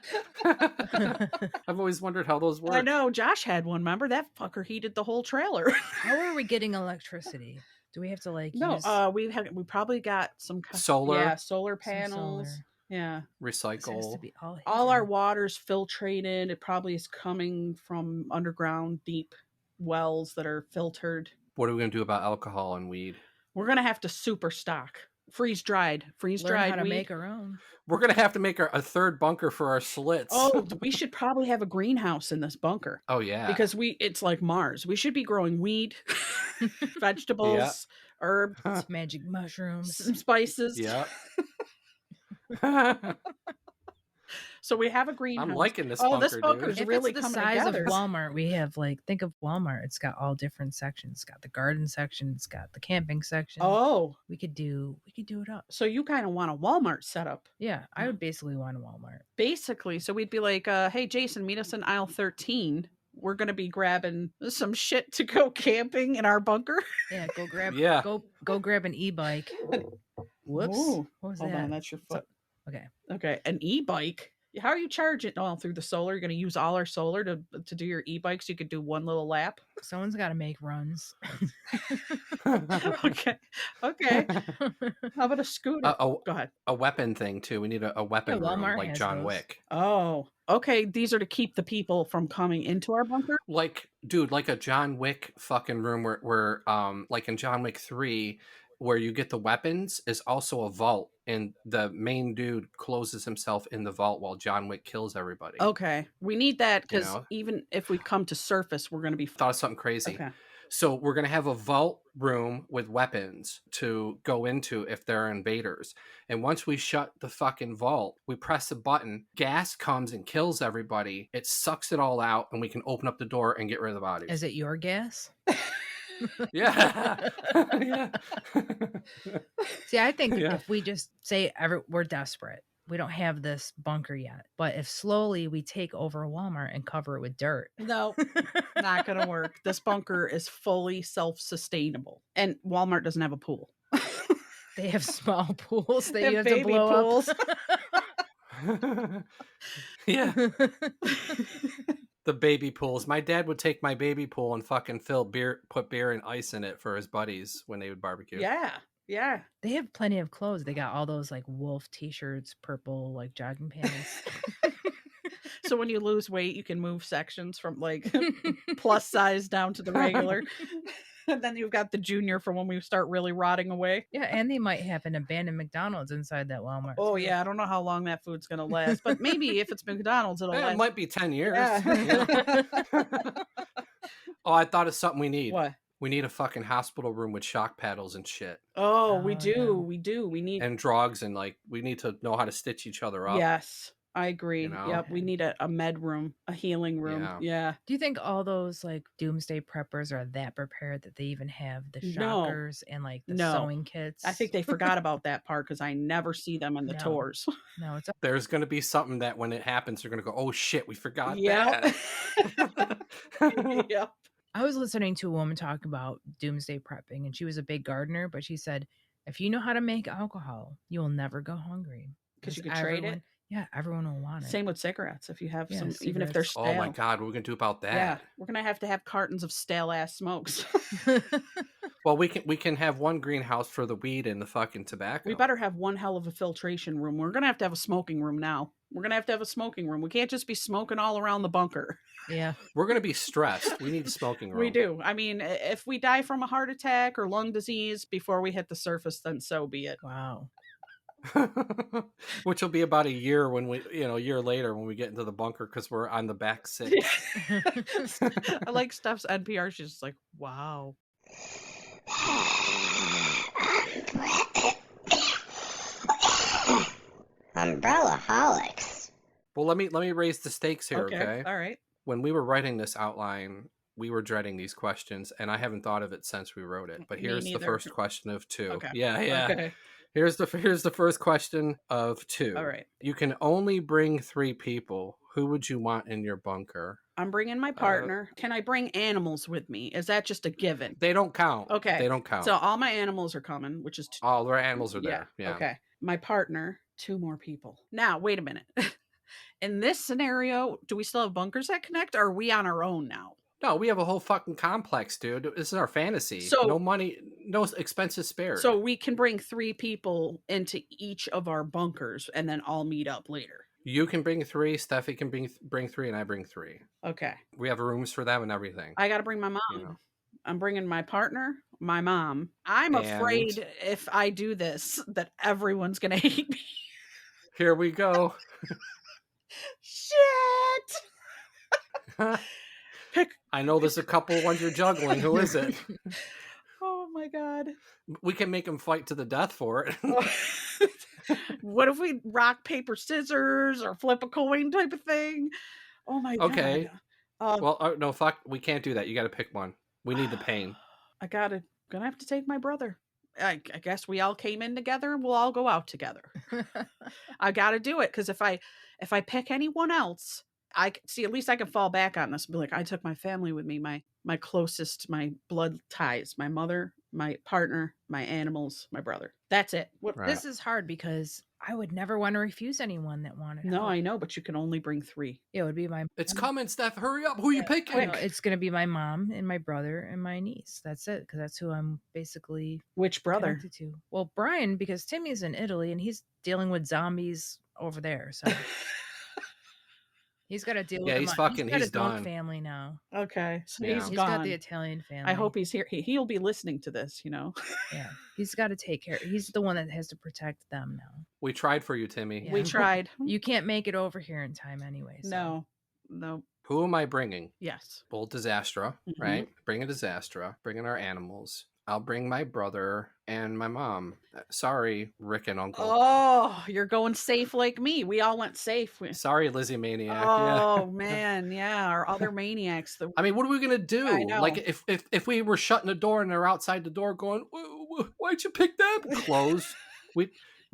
I've always wondered how those work. I know. Josh had one. Remember that fucker heated the whole trailer. How are we getting electricity? Do we have to like No, use... we probably got some solar. Yeah, solar Some panels. solar. Yeah. This has to Recycle. be all All our water's filtrated. It probably is coming from underground deep wells that are filtered. What are we gonna do about alcohol and weed? We're gonna have to super stock. Freeze dried Learn how to weed. make our own. We're gonna have to make a third bunker for our slits. Oh, we should probably have a greenhouse in this bunker. Oh yeah. Because it's like Mars. We should be growing weed, vegetables, herbs, Magic mushrooms. some spices. Yeah. So we have a greenhouse. I'm liking this Oh, bunker, this bunker's dude. If really it's the coming size together. of Walmart, we have think of Walmart. It's got all different sections. It's got the garden section. It's got the camping section. Oh, we could do it up. so you kind of want a Walmart setup. Yeah, I would basically want a Walmart. Basically, so we'd be like, hey, Jason, meet us in aisle 13. We're going to be grabbing some shit to go camping in our bunker. Yeah, go grab. Yeah. Go grab an e-bike. Whoops. Ooh, What was hold that? on, that's your foot. Okay. Okay, an e-bike. How are you charging? Oh, through the solar. You're going to use all our solar to do your e-bikes. You could do one little lap. Someone's got to make runs. Okay. How about a scooter? Go ahead. A weapon thing too. We need a weapon room Walmart like has John those. Wick. Oh, okay. These are to keep the people from coming into our bunker. Like, dude, like a John Wick fucking room where like in John Wick 3, where you get the weapons is also a vault, and the main dude closes himself in the vault while John Wick kills everybody. Okay, we need that You because know? even if we come to surface, we're going to be. Thought of something crazy. Okay. So we're going to have a vault room with weapons to go into if there are invaders. And once we shut the fucking vault, we press a button, gas comes and kills everybody. It sucks it all out, and we can open up the door and get rid of the bodies. Is it your gas? Yeah. Yeah. See, I think Yeah. if we just say we're desperate, we don't have this bunker yet. But if slowly we take over Walmart and cover it with dirt. No, not going to work. This bunker is fully self-sustainable. And Walmart doesn't have a pool. They have small pools that They you have have to baby blow pools. up. Yeah. The baby pools. My dad would take my baby pool and fucking put beer and ice in it for his buddies when they would barbecue. Yeah. Yeah. They have plenty of clothes. They got all those like wolf t-shirts, purple like jogging pants. So when you lose weight, you can move sections from like plus size down to the regular. And then you've got the junior for when we start really rotting away. Yeah, and they might have an abandoned McDonald's inside that Walmart. Oh, yeah. I don't know how long that food's going to last, but maybe if it's McDonald's, it'll last. It might be 10 years. Yeah. Oh, I thought of something we need. What? We need a fucking hospital room with shock paddles and shit. Oh, we do. yeah. We do. We need. And drugs, and like we need to know how to stitch each other up. Yes, I agree. You know? Yep. We need a med room, a healing room. Yeah. Do you think all those like doomsday preppers are that prepared that they even have the No. shockers and like the No. sewing kits? I think they forgot about that part because I never see them in the No. tours. No, it's There's going to be something that when it happens, they're going to go, oh shit, we forgot Yep. that. Yep. I was listening to a woman talk about doomsday prepping, and she was a big gardener, but she said, if you know how to make alcohol, you will never go hungry. Because you could trade it. Yeah, everyone will want it. Same with cigarettes. If you have Yeah, some, even if they're cigarettes. stale. Oh my God, what are we going to do about that? Yeah, we're gonna have cartons of stale ass smokes. Well, we can have one greenhouse for the weed and the fucking tobacco. We better have one hell of a filtration room. We're gonna have to have a smoking room now. We're gonna have to have a smoking room. We can't just be smoking all around the bunker. Yeah. We're going to be stressed. We need a smoking room. We do. I mean, if we die from a heart attack or lung disease before we hit the surface, then so be it. Wow. Which will be about a year when a year later when we get into the bunker because we're on the back six. I like Steph's NPR. She's just like, wow. Umbrella-holics. Well, let me raise the stakes here, okay? All right. When we were writing this outline, we were dreading these questions, and I haven't thought of it since we wrote it. But Me here's the neither. first question of two. Okay. Yeah. Okay. Here's the first question of two. All right. You can only bring 3 people. Who would you want in your bunker? I'm bringing my partner. Can I bring animals with me? Is that just a given? They don't count. Okay. They don't count. So all my animals are coming, which is all their animals are there. Yeah. Okay. My partner, 2 more people. Now, wait a minute. In this scenario, do we still have bunkers that connect, or are we on our own now? No, we have a whole fucking complex, dude. This is our fantasy. So- no money, no expenses spared. So we can bring 3 people into each of our bunkers and then all meet up later. you can bring 3, Steffi can bring 3, and I bring 3. Okay. We have rooms for them and everything. I got to bring my mom. You know. I'm bringing my partner, my mom. I'm And- afraid if I do this that everyone's going to hate me. Here we go. Shit! Pick. I know there's a couple ones you're juggling. Who is it? Oh my God. We can make them fight to the death for it. What if we rock, paper, scissors or flip a coin type of thing? Oh my God. Okay. Well, no, fuck. We can't do that. You got to pick one. We need the pain. Gonna have to take my brother. I guess we all came in together and we'll all go out together. I got to do it because if I pick anyone else, at least I can fall back on this and be like, I took my family with me, my closest, my blood ties, my mother, my partner, my animals, my brother. That's it. This is hard because I would never want to refuse anyone that wanted No, help. I know, but you can only bring 3. It would be my It's coming, Steph. Hurry up. Who you picking? No, it's going to be my mom and my brother and my niece. That's it, because that's who I'm basically Which brother? connected to. Well, Brian, because Timmy's in Italy and he's dealing with zombies over there, so he's got to deal with he's them. fucking. He's got He's his own done. family now. Okay, so Yeah. he's He's gone. got the Italian family. I hope he's here. He'll be listening to this, you know. Yeah, he's got to take care. He's the one that has to protect them now. We tried for you, Timmy. Yeah. We tried. You can't make it over here in time anyway. So. No. Who am I bringing? Yes. Well, Disastra, Mhm. right? Bring a Disastra. Bringing our animals. I'll bring my brother and my mom. Sorry, Rick and Uncle. Oh, you're going safe like me. We all went safe. Sorry, Lizzie Maniac. Oh Yeah. man, yeah. Our other maniacs. I mean, what are we gonna do? I know. Like, if we were shutting the door and they're outside the door going, "Why'd you pick that?" Closed. We'd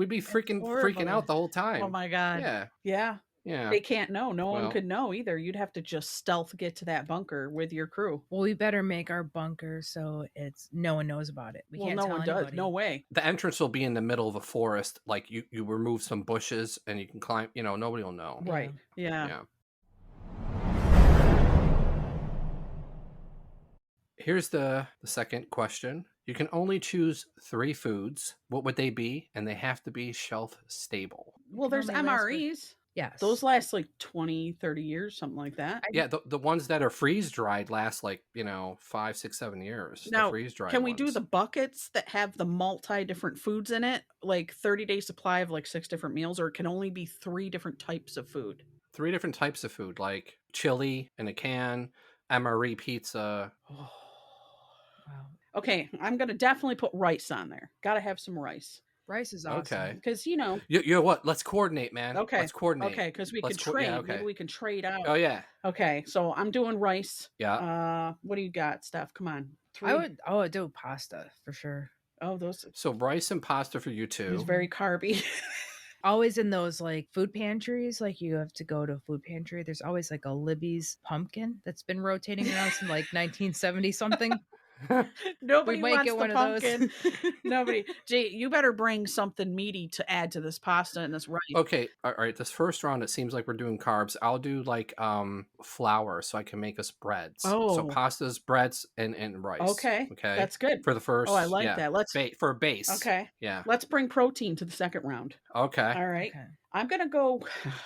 be freaking horrible. out the whole time. Oh my god. Yeah. Yeah. Yeah. They can't know. No one Well- could know either. You'd have to just stealth get to that bunker with your crew. Well, we better make our bunker so it's no one knows about it. We Well, can't no tell one anybody. does. No way. The entrance will be in the middle of a forest. Like you remove some bushes and you can climb. You know, nobody will know. Right. Yeah. Yeah. Here's the second question. You can only choose 3 foods. What would they be? And they have to be shelf stable. Well, there's only last for- MREs. Yes. Those last like 20, 30 years, something like that. Yeah, the ones that are freeze dried last like 5, 6, 7 years. Now, the freeze dried. can we do the buckets that have the multi different foods in it? Like 30-day supply of like 6 different meals, or it can only be 3 different types of food? 3 different types of food, like chili in a can, MRE pizza. Wow. Okay, I'm gonna definitely put rice on there. Gotta have some rice. Rice is awesome. Okay. Because you know. You know what? Let's coordinate, man. Okay. Let's coordinate. Okay, because we Let's can co- trade. yeah, okay. Maybe we can trade out. Oh yeah. Okay, so I'm doing rice. Yeah. What do you got, Steph? Come on. 3. I would do pasta for sure. Oh, those. So rice and pasta for you two. He's very carby. Always in those like food pantries, like you have to go to a food pantry. There's always like a Libby's pumpkin that's been rotating around since like 1970 something. Nobody might wants get the one of those. pumpkin. Nobody. Jay, you better bring something meaty to add to this pasta and this rice. Okay, all right. This first round, it seems like we're doing carbs. I'll do like flour, so I can make us breads. So Oh. pastas, breads, and rice. Okay. Okay. That's good. For the first. Oh, I like yeah, that. Let's. for a base. Okay. Yeah. Let's bring protein to the second round. Okay. All right. Okay. I'm going to go.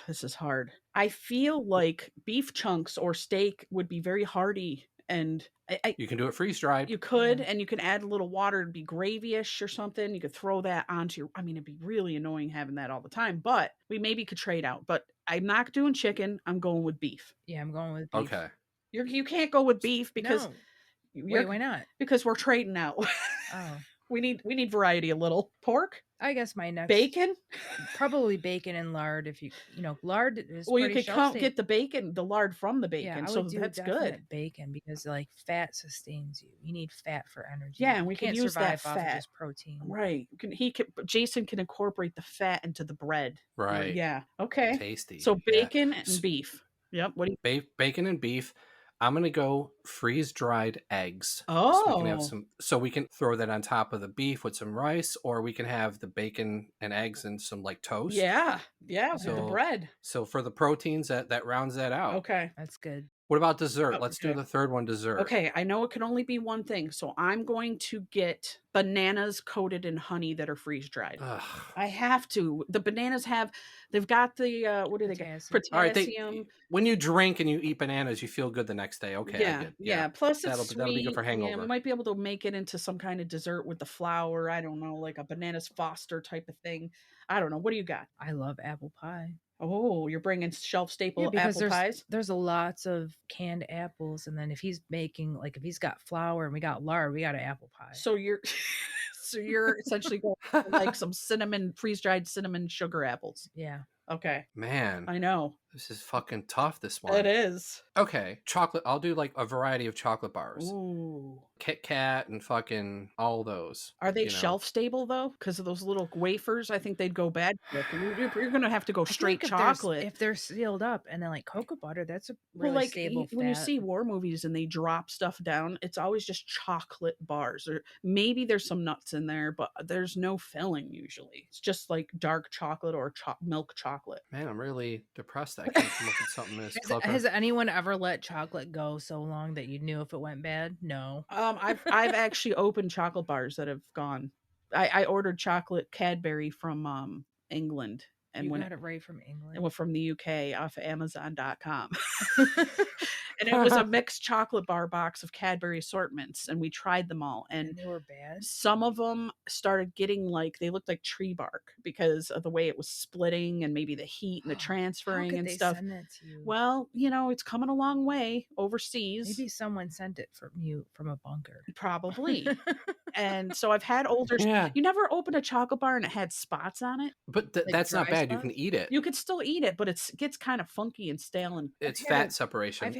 This is hard. I feel like beef chunks or steak would be very hearty. And You can do it freeze dried. you could, and you can add a little water to be gravy-ish or something. You could throw that onto your. I mean, it'd be really annoying having that all the time, but we maybe could trade out. But I'm not doing chicken. I'm going with beef. Yeah, I'm going with beef. Okay. You can't go with beef because No. you're, Wait, why not? because we're trading out. Oh, we need variety a little. Pork, I guess my next bacon. probably bacon and lard. If you lard is Well, you pretty could shelf-stable. get the bacon, the lard from the Yeah, bacon. I So would do that's good. definite bacon because like fat sustains you. You need fat for energy. Yeah, and You we can can't use that survive off of fat. just protein. Right. Jason can incorporate the fat into the bread. Right. Yeah. Okay. Tasty. So Yeah. bacon and beef. Yep. What do you? Bacon and beef. I'm gonna go freeze dried eggs. Oh. So we can have some. So we can throw that on top of the beef with some rice, or we can have the bacon and eggs and some like toast. Yeah. Yeah. With the So- bread. So for the proteins, that rounds that out. Okay. That's good. What about dessert? Oh, Let's okay. do the third one, dessert. Okay. I know it can only be one thing, so I'm going to get bananas coated in honey that are freeze dried. Ugh. I have to. The bananas they've got the what do they get? Potassium. All right. Potassium. When you drink and you eat bananas, you feel good the next day. Okay. I Yeah, get- yeah. Plus, it's That'll- sweet. that'll be good for Yeah, hangover. we might be able to make it into some kind of dessert with the flour. I don't know, like a bananas Foster type of thing. I don't know. What do you got? I love apple pie. Oh, you're bringing shelf staple Yeah, because apple pies. there's a lots of canned apples, and then if he's got flour and we got lard, we got an apple pie. So you're, so you're essentially going for like some freeze dried cinnamon sugar apples. Yeah. Okay, Man, I know. This is fucking tough this one. It is. Okay, chocolate. I'll do like a variety of chocolate bars. Ooh. Kit Kat and fucking all those. Are they you know. shelf stable though? Because of those little wafers, I think they'd go bad. You're gonna have to go straight chocolate. If they're sealed up, and then like cocoa butter, that's a Well, really like stable when you fat. see war movies and they drop stuff down, it's always just chocolate bars, or maybe there's some nuts in there, but there's no filling usually. It's just like dark chocolate or milk chocolate. Man, I'm really depressed that I can't come up with something this clever. Has anyone ever let chocolate go so long that you knew if it went bad? No. I've actually opened chocolate bars that have gone. I ordered chocolate Cadbury from England. And You when got it right from England. It went from the UK off of Amazon.com. And it was a mixed chocolate bar box of Cadbury assortments, and we tried them all. And they were bad. Some of them started getting like they looked like tree bark because of the way it was splitting and maybe the heat and the transferring How could and they stuff. send that to you? Well, it's coming a long way overseas. Maybe someone sent it from you from a bunker. Probably. And so I've had older. Yeah. You never opened a chocolate bar and it had spots on it? But Like that's not dry bad. You spots? can eat it. You could still eat it, but it gets kind of funky and stale. And It's I've had fat separation. I've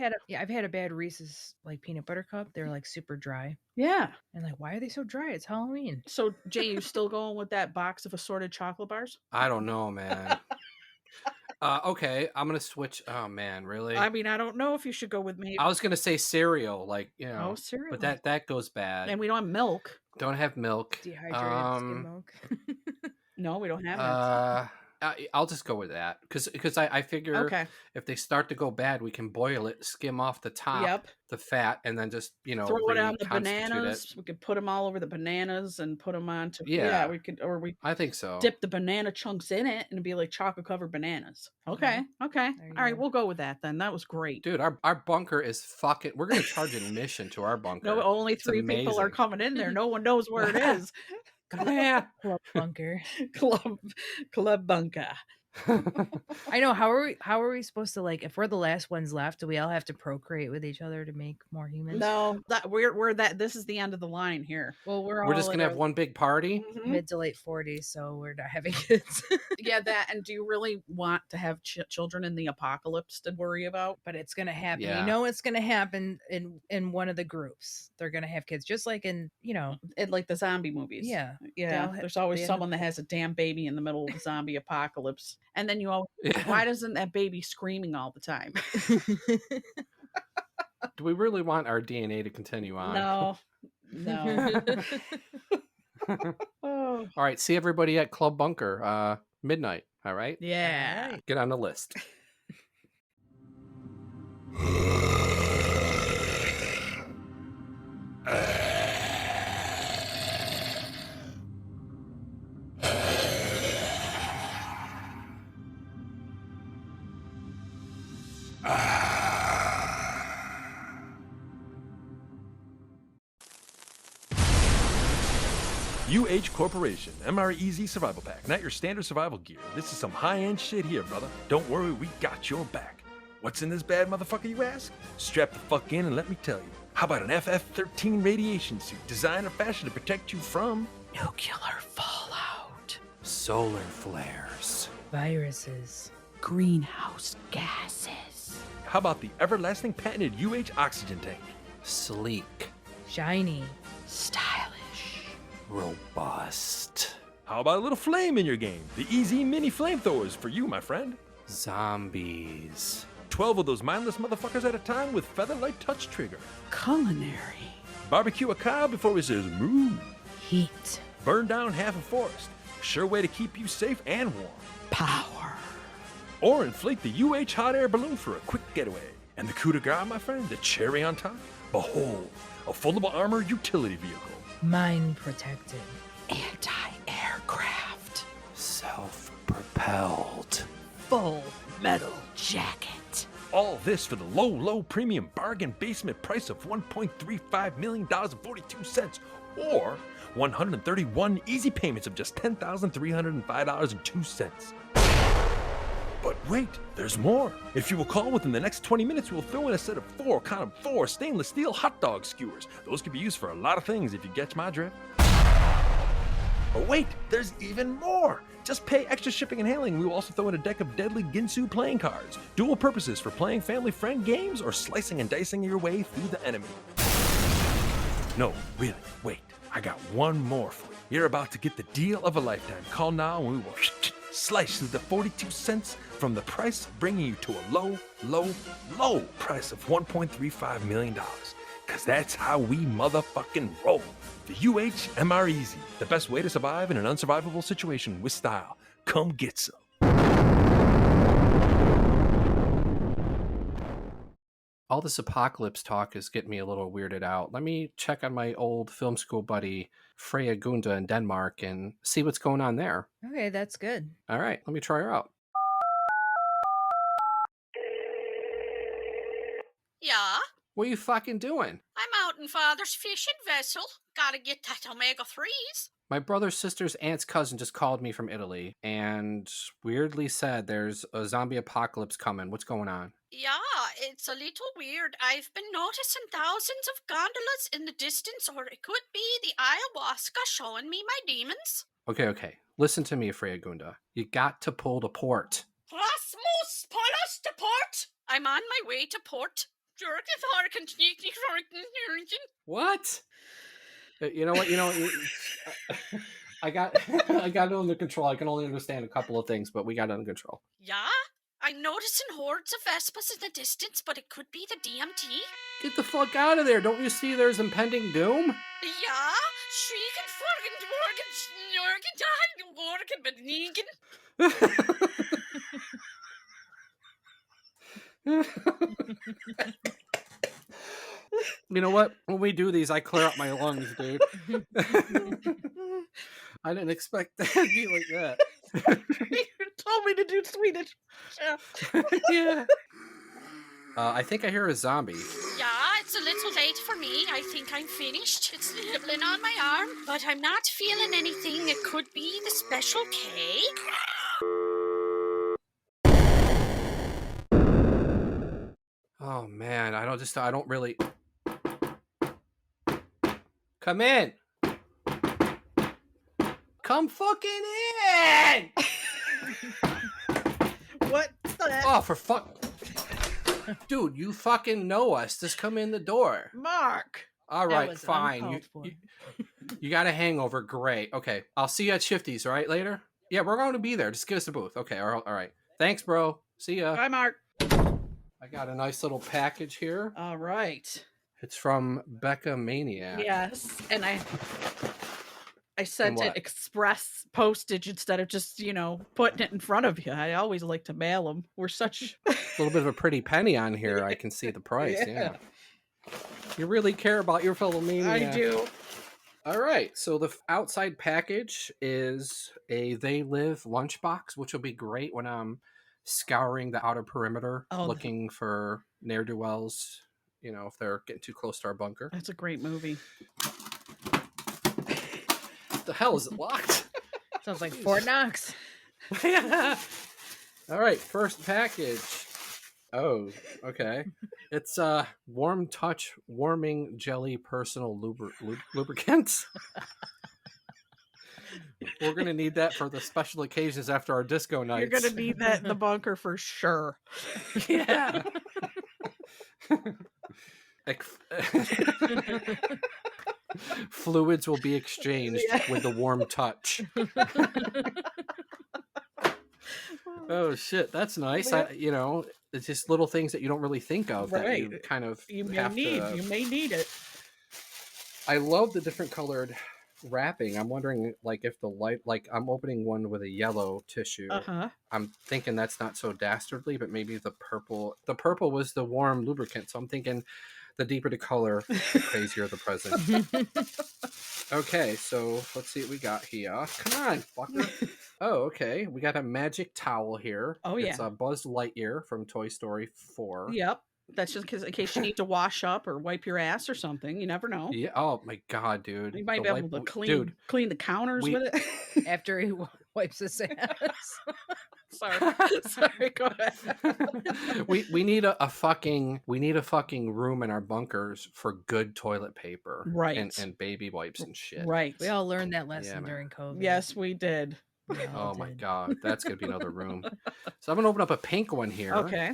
had a bad Reese's like peanut butter cup. They're like super dry. Yeah. And like, why are they so dry? It's Halloween. So Jay, you still going with that box of assorted chocolate bars? I don't know, man. Okay, I'm gonna switch. Oh man, really? I mean, I don't know if you should go with me. I was gonna say cereal, like Oh, cereal. but that goes bad. And we don't have milk. Don't have milk. Dehydrated skim milk. No, we don't have it. I'll just go with that because I figure Okay. if they start to go bad, we can boil it, skim off the top, Yep. the fat, and then just Throw it on the reconstitute bananas. We could put them all over the bananas and put them onto. Yeah. we could, or we I think so. dip the banana chunks in it and it'd be like chocolate covered bananas. Okay. Okay. There you All right. go. We'll go with that then. That was great. Dude, our bunker is fucking. We're gonna charge admission to our bunker. No, only It's 3 people are amazing. coming in there. No one knows where it is. Yeah. Club bunker. Club bunker. I know. How are we supposed to like if we're the last ones left? Do we all have to procreate with each other to make more humans? No, we're that. This is the end of the line here. Well, we're We're just gonna have one big party. mid to late 40s, so we're not having kids. Yeah, that. And do you really want to have children in the apocalypse to worry about? But it's gonna happen. Yeah. You know, it's gonna happen in one of the groups. They're gonna have kids, just like in like the zombie movies. Yeah. Yeah. They'll There's always they end someone that has a damn baby in the middle of the zombie apocalypse, and then you all. Why doesn't that baby screaming all the time? Do we really want our DNA to continue on? No. No. Oh. All right. See everybody at Club Bunker midnight. All right. Yeah. Get on the list. UH Corporation, MREZ Survival Pack. Not your standard survival gear. This is some high-end shit here, brother. Don't worry, we got your back. What's in this bad motherfucker, you ask? Strap the fuck in and let me tell you. How about an FF-13 radiation suit designed or fashioned to protect you from Nuclear fallout. Solar flares. viruses. Greenhouse gases. How about the everlasting patented UH oxygen tank? Sleek. Shiny. Stylish. Robust. How about a little flame in your game? The easy mini flamethrowers for you, my friend. Zombies. 12 of those mindless motherfuckers at a time with featherlight touch trigger. Culinary. Barbecue a cow before it says moo. Heat. Burn down half a forest. Sure way to keep you safe and warm. Power. Or inflate the UH hot air balloon for a quick getaway. And the coup de grace, my friend, the cherry on top. Behold, a foldable armor utility vehicle. Mine protected. Anti-aircraft. Self-propelled. Full metal jacket. All this for the low, low premium bargain basement price of $1.35 million and 42 cents, or 131 easy payments of just $10,305.02. But wait, there's more. If you will call within the next 20 minutes, we'll throw in a set of four stainless steel hot dog skewers. Those could be used for a lot of things if you catch my drift. But wait, there's even more! Just pay extra shipping and handling. We will also throw in a deck of deadly Ginsu playing cards. Dual purposes for playing family friend games or slicing and dicing your way through the enemy. No, really, wait. I got one more for you. You're about to get the deal of a lifetime. Call now and we will slice through the 42 cents from the price, bringing you to a low, low, low price of $1.35 million. Cause that's how we motherfucking roll. The UHMR Easy, the best way to survive in an unsurvivable situation with style. Come get some. All this apocalypse talk is getting me a little weirded out. Let me check on my old film school buddy, Freya Gunda in Denmark, and see what's going on there. Okay, that's good. All right, let me try her out. Yeah? What are you fucking doing? I'm out in Father's fishing vessel. Gotta get that omega-3s. My brother's sister's aunt's cousin just called me from Italy and weirdly said there's a zombie apocalypse coming. What's going on? Yeah, it's a little weird. I've been noticing thousands of gondolas in the distance, or it could be the ayahuasca showing me my demons. Okay. Listen to me, Freya Gunda. You got to pull to port. Rasmus, pull us to port! I'm on my way to port. What? You know what? I got it under control. I can only understand a couple of things, but we got it under control. Yeah? I'm noticing hordes of Vespas in the distance, but it could be the DMT. Get the fuck out of there. Don't you see there's impending doom? Yeah? Shrieking, You know what? When we do these, I clear out my lungs, dude. I didn't expect that to be like that. You told me to do Swedish. Yeah. I think I hear a zombie. Yeah, it's a little late for me. I think I'm finished. It's nibbling on my arm, but I'm not feeling anything. It could be the special cake. Oh man, I don't really. Come in. Come fucking in. What's that? Oh, for fuck. Dude, you fucking know us. Just come in the door. Mark. All That right, was fine. uncalled for. You got a hangover. Great. Okay. I'll see you at Shifty's, right? Later? Yeah, we're going to be there. Just give us a booth. Okay. All right. Thanks, bro. See ya. Bye, Mark. I got a nice little package here. All right. It's from Becca Maniac. Yes. And I sent what? it express postage instead of just, putting it in front of you. I always like to mail them. We're such... A little bit of a pretty penny on here. I can see the price. Yeah. You really care about your fellow maniac. I do. All right. So the outside package is a They Live lunchbox, which will be great when I'm scouring the outer perimeter, looking for ne'er-do-wells, if they're getting too close to our bunker. That's a great movie. What the hell is it locked? Sounds like Fort Knox. All right, first package. Oh, okay. It's Warm Touch Warming Jelly Personal Lubricants. We're going to need that for the special occasions after our disco nights. You're going to need that in the bunker for sure. Yeah. Fluids will be exchanged with the warm touch. Oh shit, that's nice. It's just little things that you don't really think of that you kind of you may have need. to. You may need it. I love the different colored wrapping. I'm wondering, if the light, I'm opening one with a yellow tissue. I'm thinking that's not so dastardly, but maybe the purple. The purple was the warm lubricant, so I'm thinking the deeper the color, the crazier the present. Okay, so let's see what we got here. Come on, fucker. Oh, okay. We got a magic towel here. Oh, yeah. It's a Buzz Lightyear from Toy Story 4. Yep. That's just in case you need to wash up or wipe your ass or something. You never know. Yeah. Oh my god, dude. You might be able to clean the counters with it. After he wipes his ass. Sorry, go ahead. we need a fucking room in our bunkers for good toilet paper, Right. and baby wipes and shit. Right. We all learned that Yeah, lesson man. during COVID. Yes, we did. We all Oh my did. god, that's gonna be another room. So I'm gonna open up a pink one here. Okay.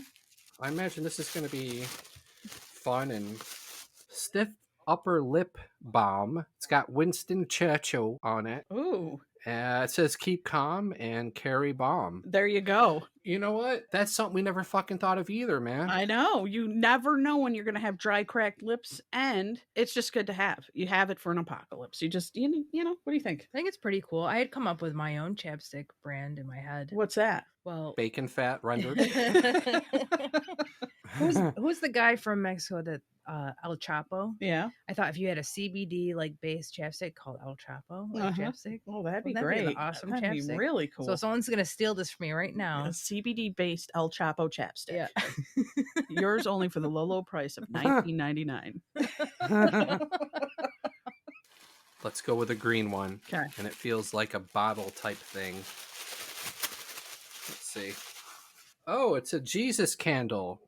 I imagine this is gonna be fun and stiff upper lip balm. It's got Winston Churchill on it. Ooh. It says keep calm and carry bomb. There you go. You know what? That's something we never fucking thought of either, man. I know. You never know when you're going to have dry, cracked lips, and it's just good to have. You have it for an apocalypse. You just, you know, what do you think? I think it's pretty cool. I had come up with my own chapstick brand in my head. What's that? Well, Bacon fat rendered. who's the guy from Mexico that El Chapo? Yeah. I thought if you had a CBD like based chapstick called El Chapo chapstick. Oh, that'd be wouldn't that great. an awesome That'd chapstick. be really cool. So someone's gonna steal this from me right A now. CBD based El Chapo chapstick. Yeah. Yours only for the low price of $19.99. Let's go with a green one. Okay. And it feels like a bottle type thing. Let's see. Oh, it's a Jesus candle.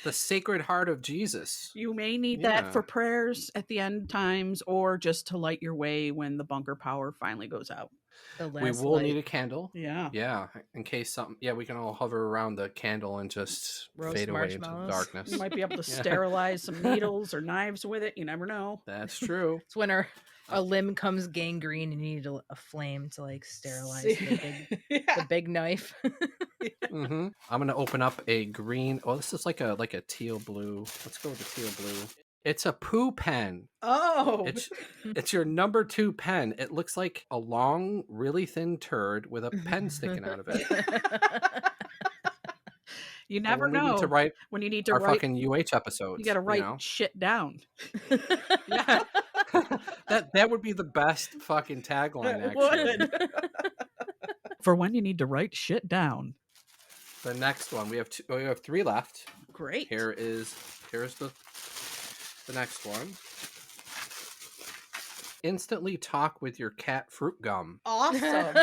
The Sacred Heart of Jesus. You may need Yeah. that for prayers at the end times or just to light your way when the bunker power finally goes out. The We last will light. need a candle. Yeah. Yeah, in case something. Yeah, we can all hover around the candle and just Roast fade away into the marshmallows. darkness. You might be able to Yeah. sterilize some needles or knives with it. You never know. That's true. It's when a limb comes gangrene and you need a flame to like sterilize the big knife. I'm gonna open up a green. Oh, this is like a teal blue. Let's go with the teal blue. It's a poo pen. Oh, It's your number 2 pen. It looks like a long, really thin turd with a pen sticking out of it. you never When we need know to write when you need to our write. fucking UH episodes. You got to write know? shit down. Yeah. that would be the best fucking tagline, It actually. would. For when you need to write shit down. The next one. We have 3 left. Great. Here's the next one. Instantly talk with your cat fruit gum. Awesome.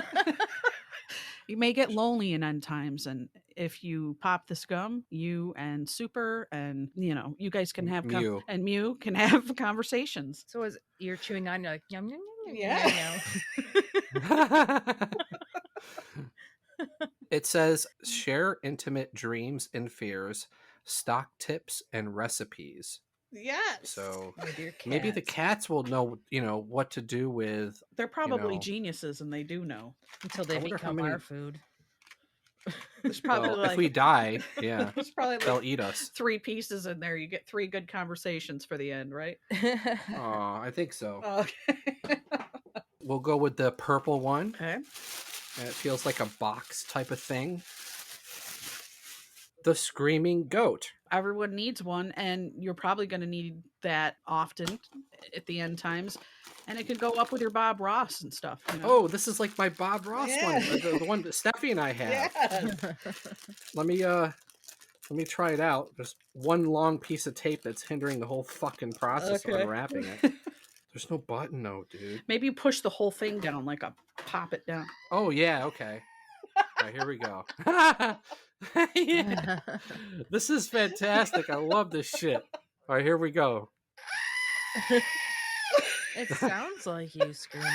You may get lonely in end times, and if you pop this gum, you and Super and you guys can have Mew. and Mew can have conversations. So as you're chewing on, you're like yum yum yum yum. Yeah. yum, yum. It says share intimate dreams and fears, stock tips and recipes. Yes. So With your maybe the cats. cats will know, what to do with. They're probably know. geniuses, and they do know. Until they I wonder how become many- our food. There's probably Well, if we die, yeah, there's probably they'll eat us. 3 pieces in there. You get 3 good conversations for the end, right? Oh, I think so. Okay. We'll go with the purple one. Okay. And it feels like a box type of thing. The Screaming Goat. Everyone needs one, and you're probably going to need that often at the end times. And it could go up with your Bob Ross and stuff. Oh, this is like my Bob Ross Yeah. one, the one that Steffi and I have. Yes. Let me try it out. There's one long piece of tape that's hindering the whole fucking process of Okay. unwrapping it. There's no button, though, dude. Maybe you push the whole thing down, like a pop it down. Oh yeah, okay. All right, here we go. Yeah. This is fantastic. I love this shit. All right, here we go. It sounds like you screaming.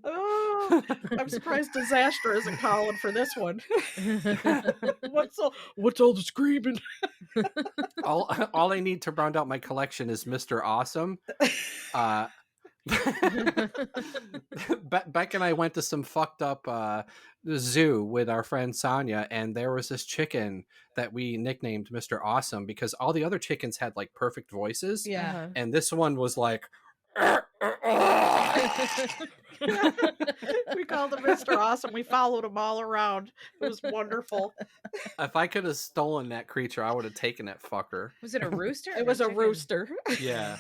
Oh, I'm surprised Disaster isn't calling for this one. What's all the screaming? All I need to round out my collection is Mr. Awesome. Beck and I went to some fucked up zoo with our friend Sonia, and there was this chicken that we nicknamed Mr. Awesome because all the other chickens had like perfect voices. Yeah. And this one was like We called him Mr. Awesome. We followed him all around. It was wonderful. if I could have stolen that creature, I would have taken that fucker. Was it a rooster? It was a rooster. Yeah.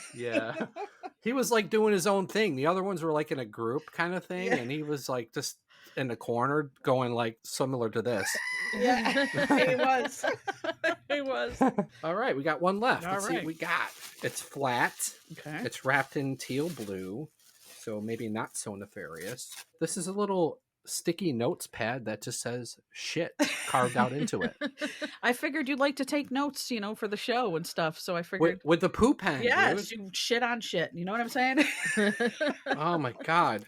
He was like doing his own thing. The other ones were like in a group kind of thing, and he was like just in the corner going like similar to this. Yeah, he was. He was. All right, we got one left. All Let's see what right. we got. It's flat. Okay. It's wrapped in teal blue. so maybe not so nefarious. This is a little sticky notes pad that just says shit carved out into it. I figured you'd like to take notes, for the show and stuff. So I figured With the poo pen, yes, dude. you shit on shit. You know what I'm saying? Oh my god.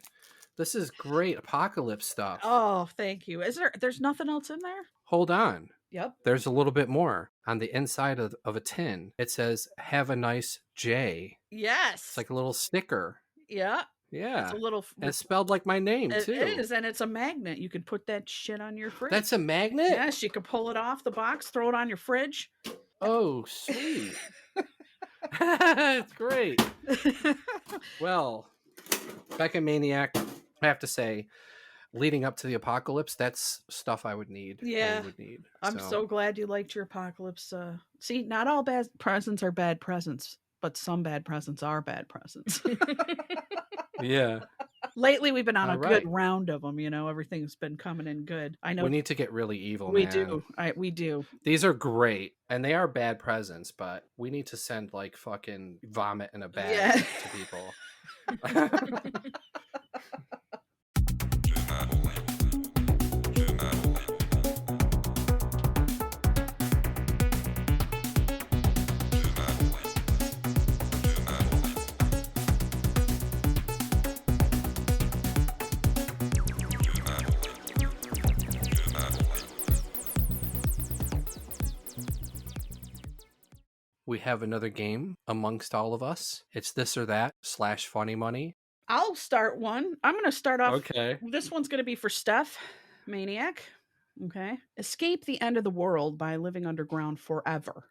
This is great apocalypse stuff. Oh, thank you. There's nothing else in there? Hold on. Yep. There's a little bit more. On the inside of a tin, it says, have a nice J. Yes. It's like a little sticker. Yeah. Yeah. It's a little. And it's spelled like my name, too. It is, and it's a magnet. You can put that shit on your fridge. That's a magnet? Yes, you can pull it off the box, throw it on your fridge. Oh, sweet. It's great. Well, Becca Maniac, I have to say, leading up to the apocalypse, that's stuff I would need. Yeah. I would need. I'm so glad you liked your apocalypse. See, not all bad presents are bad presents, but some bad presents are bad presents. Yeah. Lately, we've been on All a right. good round of them. Everything's been coming in good. I know We need to get really evil, we man. do. We do. These are great, and they are bad presents, but we need to send like fucking vomit in a bag to people. We have another game amongst all of us. It's this or that / funny money. I'll start one. I'm going to start off. Okay. This one's going to be for Steph, Maniac. Okay. Escape the end of the world by living underground forever.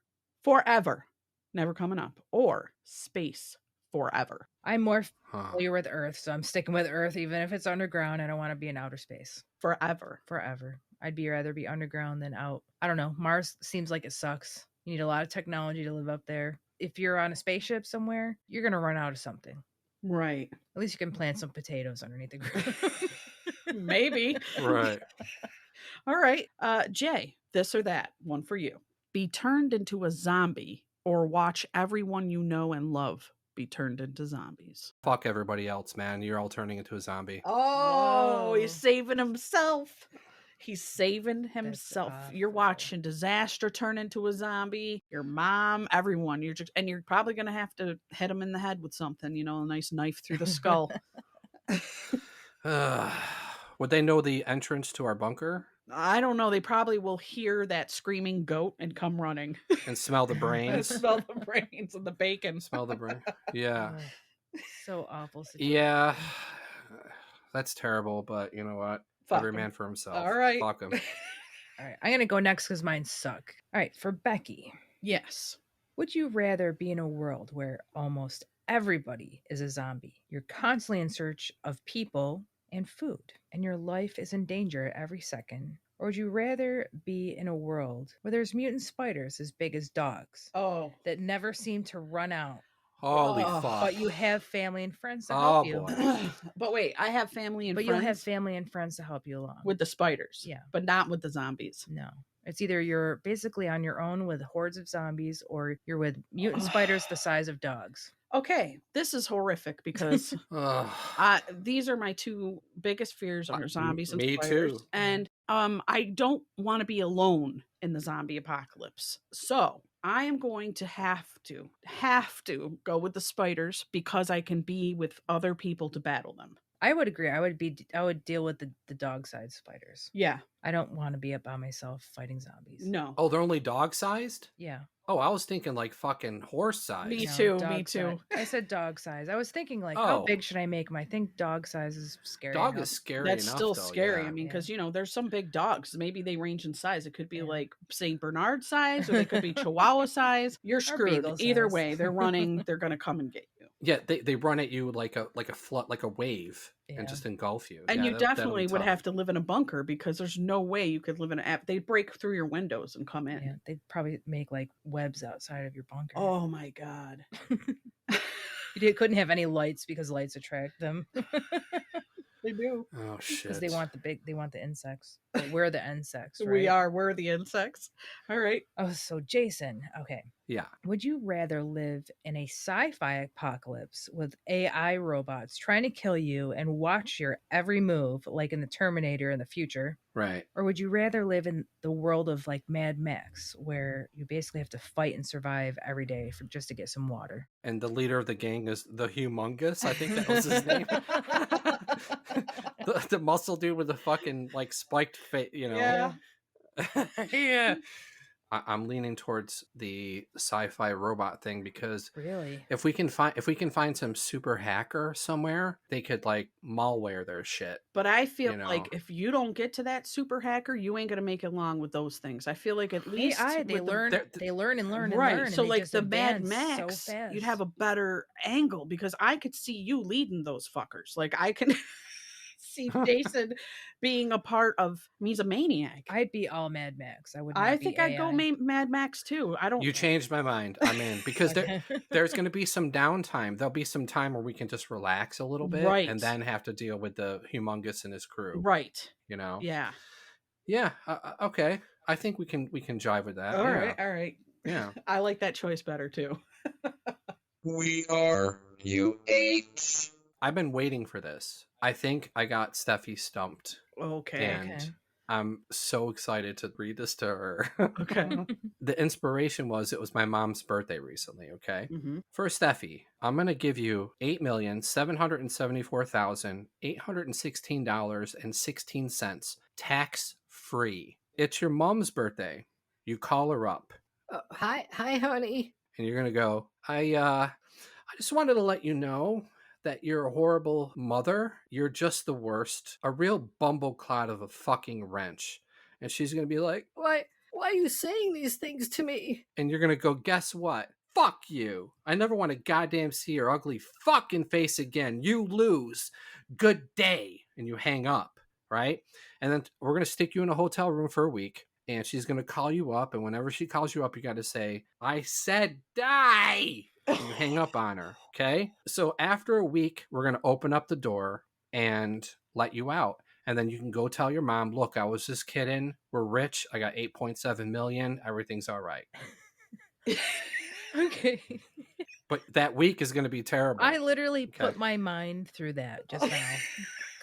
Forever. Never coming up. Or space forever. I'm more familiar with Earth, so I'm sticking with Earth, even if it's underground. I don't want to be in outer space. Forever. Forever. I'd rather be underground than out. I don't know. Mars seems like it sucks. You need a lot of technology to live up there. If you're on a spaceship somewhere, you're going to run out of something. Right. At least you can plant some potatoes underneath the ground. Maybe. Right. All right. Jay, this or that. One for you. Be turned into a zombie or watch everyone you know and love be turned into zombies. Fuck everybody else, man. You're all turning into a zombie. Oh, he's saving himself. He's saving himself. You're watching disaster turn into a zombie. Your mom, everyone. You're probably gonna have to hit him in the head with something. A nice knife through the skull. Would they know the entrance to our bunker? I don't know. They probably will hear that screaming goat and come running. And smell the brains? Smell the brains and the bacon. Smell the brain. Yeah. So awful situation. Yeah. That's terrible, but you know what? Fuck Every 'em. man for himself. All right. Fuck him. All right, I'm going to go next because mine suck. All right, for Becky. Yes. Would you rather be in a world where almost everybody is a zombie? You're constantly in search of people and food, and your life is in danger every second. Or would you rather be in a world where there's mutant spiders as big as dogs? Oh. That never seem to run out. Holy fuck. But you have family and friends to help you. But wait, I have family and But friends. you'll have family and friends to help you along. With the spiders. Yeah. But not with the zombies. No. It's either you're basically on your own with hordes of zombies or you're with mutant spiders the size of dogs. Okay, this is horrific because these are my two biggest fears are zombies and me spiders. too. And I don't want to be alone in the zombie apocalypse. So I am going to have to go with the spiders because I can be with other people to battle them. I would agree. I would deal with the dog sized spiders. Yeah. I don't want to be up by myself fighting zombies. No. Oh, they're only dog sized? Yeah. Oh, I was thinking like fucking horse size. Me No, too. dog Me too. size. I said dog size. I was thinking like, how Oh. big should I make them? I think dog size is scary. Dog enough. is scary That's enough, still though, scary. yeah. I mean, because there's some big dogs. Maybe they range in size. It could be like Saint Bernard size, or they could be Chihuahua size. You're screwed. beagle Either size. way, they're running. They're gonna come and get you. Yeah, they run at you like a flood, like a wave, Yeah. and just engulf you. And Yeah, you that'll definitely be would tough. have to live in a bunker because there's no way you could live in an. They'd break through your windows and come in. Yeah, they'd probably make like webs outside of your bunker. Oh my god. You couldn't have any lights because lights attract them. They do. Oh shit. Because they want the insects. But we're the insects, right? We're the insects. All right. Oh, so Jason, okay. Yeah. Would you rather live in a sci-fi apocalypse with AI robots trying to kill you and watch your every move, like in the Terminator in the future? Right. Or would you rather live in the world of like Mad Max, where you basically have to fight and survive every day just to get some water? And the leader of the gang is the Humongous. I think that was his name. the muscle dude with the fucking like spiked face, you know. Yeah. Yeah. I'm leaning towards the sci-fi robot thing because Really, if we can find some super hacker somewhere, they could like malware their shit. But I feel You know. like if you don't get to that super hacker, you ain't gonna make it long with those things. I feel like at least AI, they with the- learn, they learn and learn and right. learn. So and they like just the Mad advance Max, so fast. you'd have a better angle because I could see you leading those fuckers. Like I can see Jason being a part of. He's a maniac. I'd be all Mad Max. I would. I not think be I'd go AI. Mad Max too. I don't. You changed my mind. I'm in because Okay. there's going to be some downtime. There'll be some time where we can just relax a little bit, Right. and then have to deal with the Humongous and his crew. Right. You know. Yeah. Yeah. Okay. I think we can jive with that. All yeah. right. All right. Yeah. I like that choice better too. We are U8. I've been waiting for this. I think I got Steffi stumped. Okay. And I'm so excited to read this to her. Okay. The inspiration was it was my mom's birthday recently, okay? Mm-hmm. For Steffi, I'm going to give you $8,774,816.16 tax free. It's your mom's birthday. You call her up. Hi, honey. And you're going to go, I just wanted to let you know that you're a horrible mother. You're just the worst. A real bumbleclod of a fucking wrench. And she's going to be like, why are you saying these things to me? And you're going to go, guess what? Fuck you. I never want to goddamn see your ugly fucking face again. You lose. Good day. And you hang up, right? And then we're going to stick you in a hotel room for a week. And she's going to call you up. And whenever she calls you up, you got to say, I said die. And you hang up on her. Okay. So after a week, we're going to open up the door and let you out. And then you can go tell your mom, look, I was just kidding. We're rich. I got 8.7 million. Everything's all right. Okay. But that week is going to be terrible. I literally put my mind through that just now.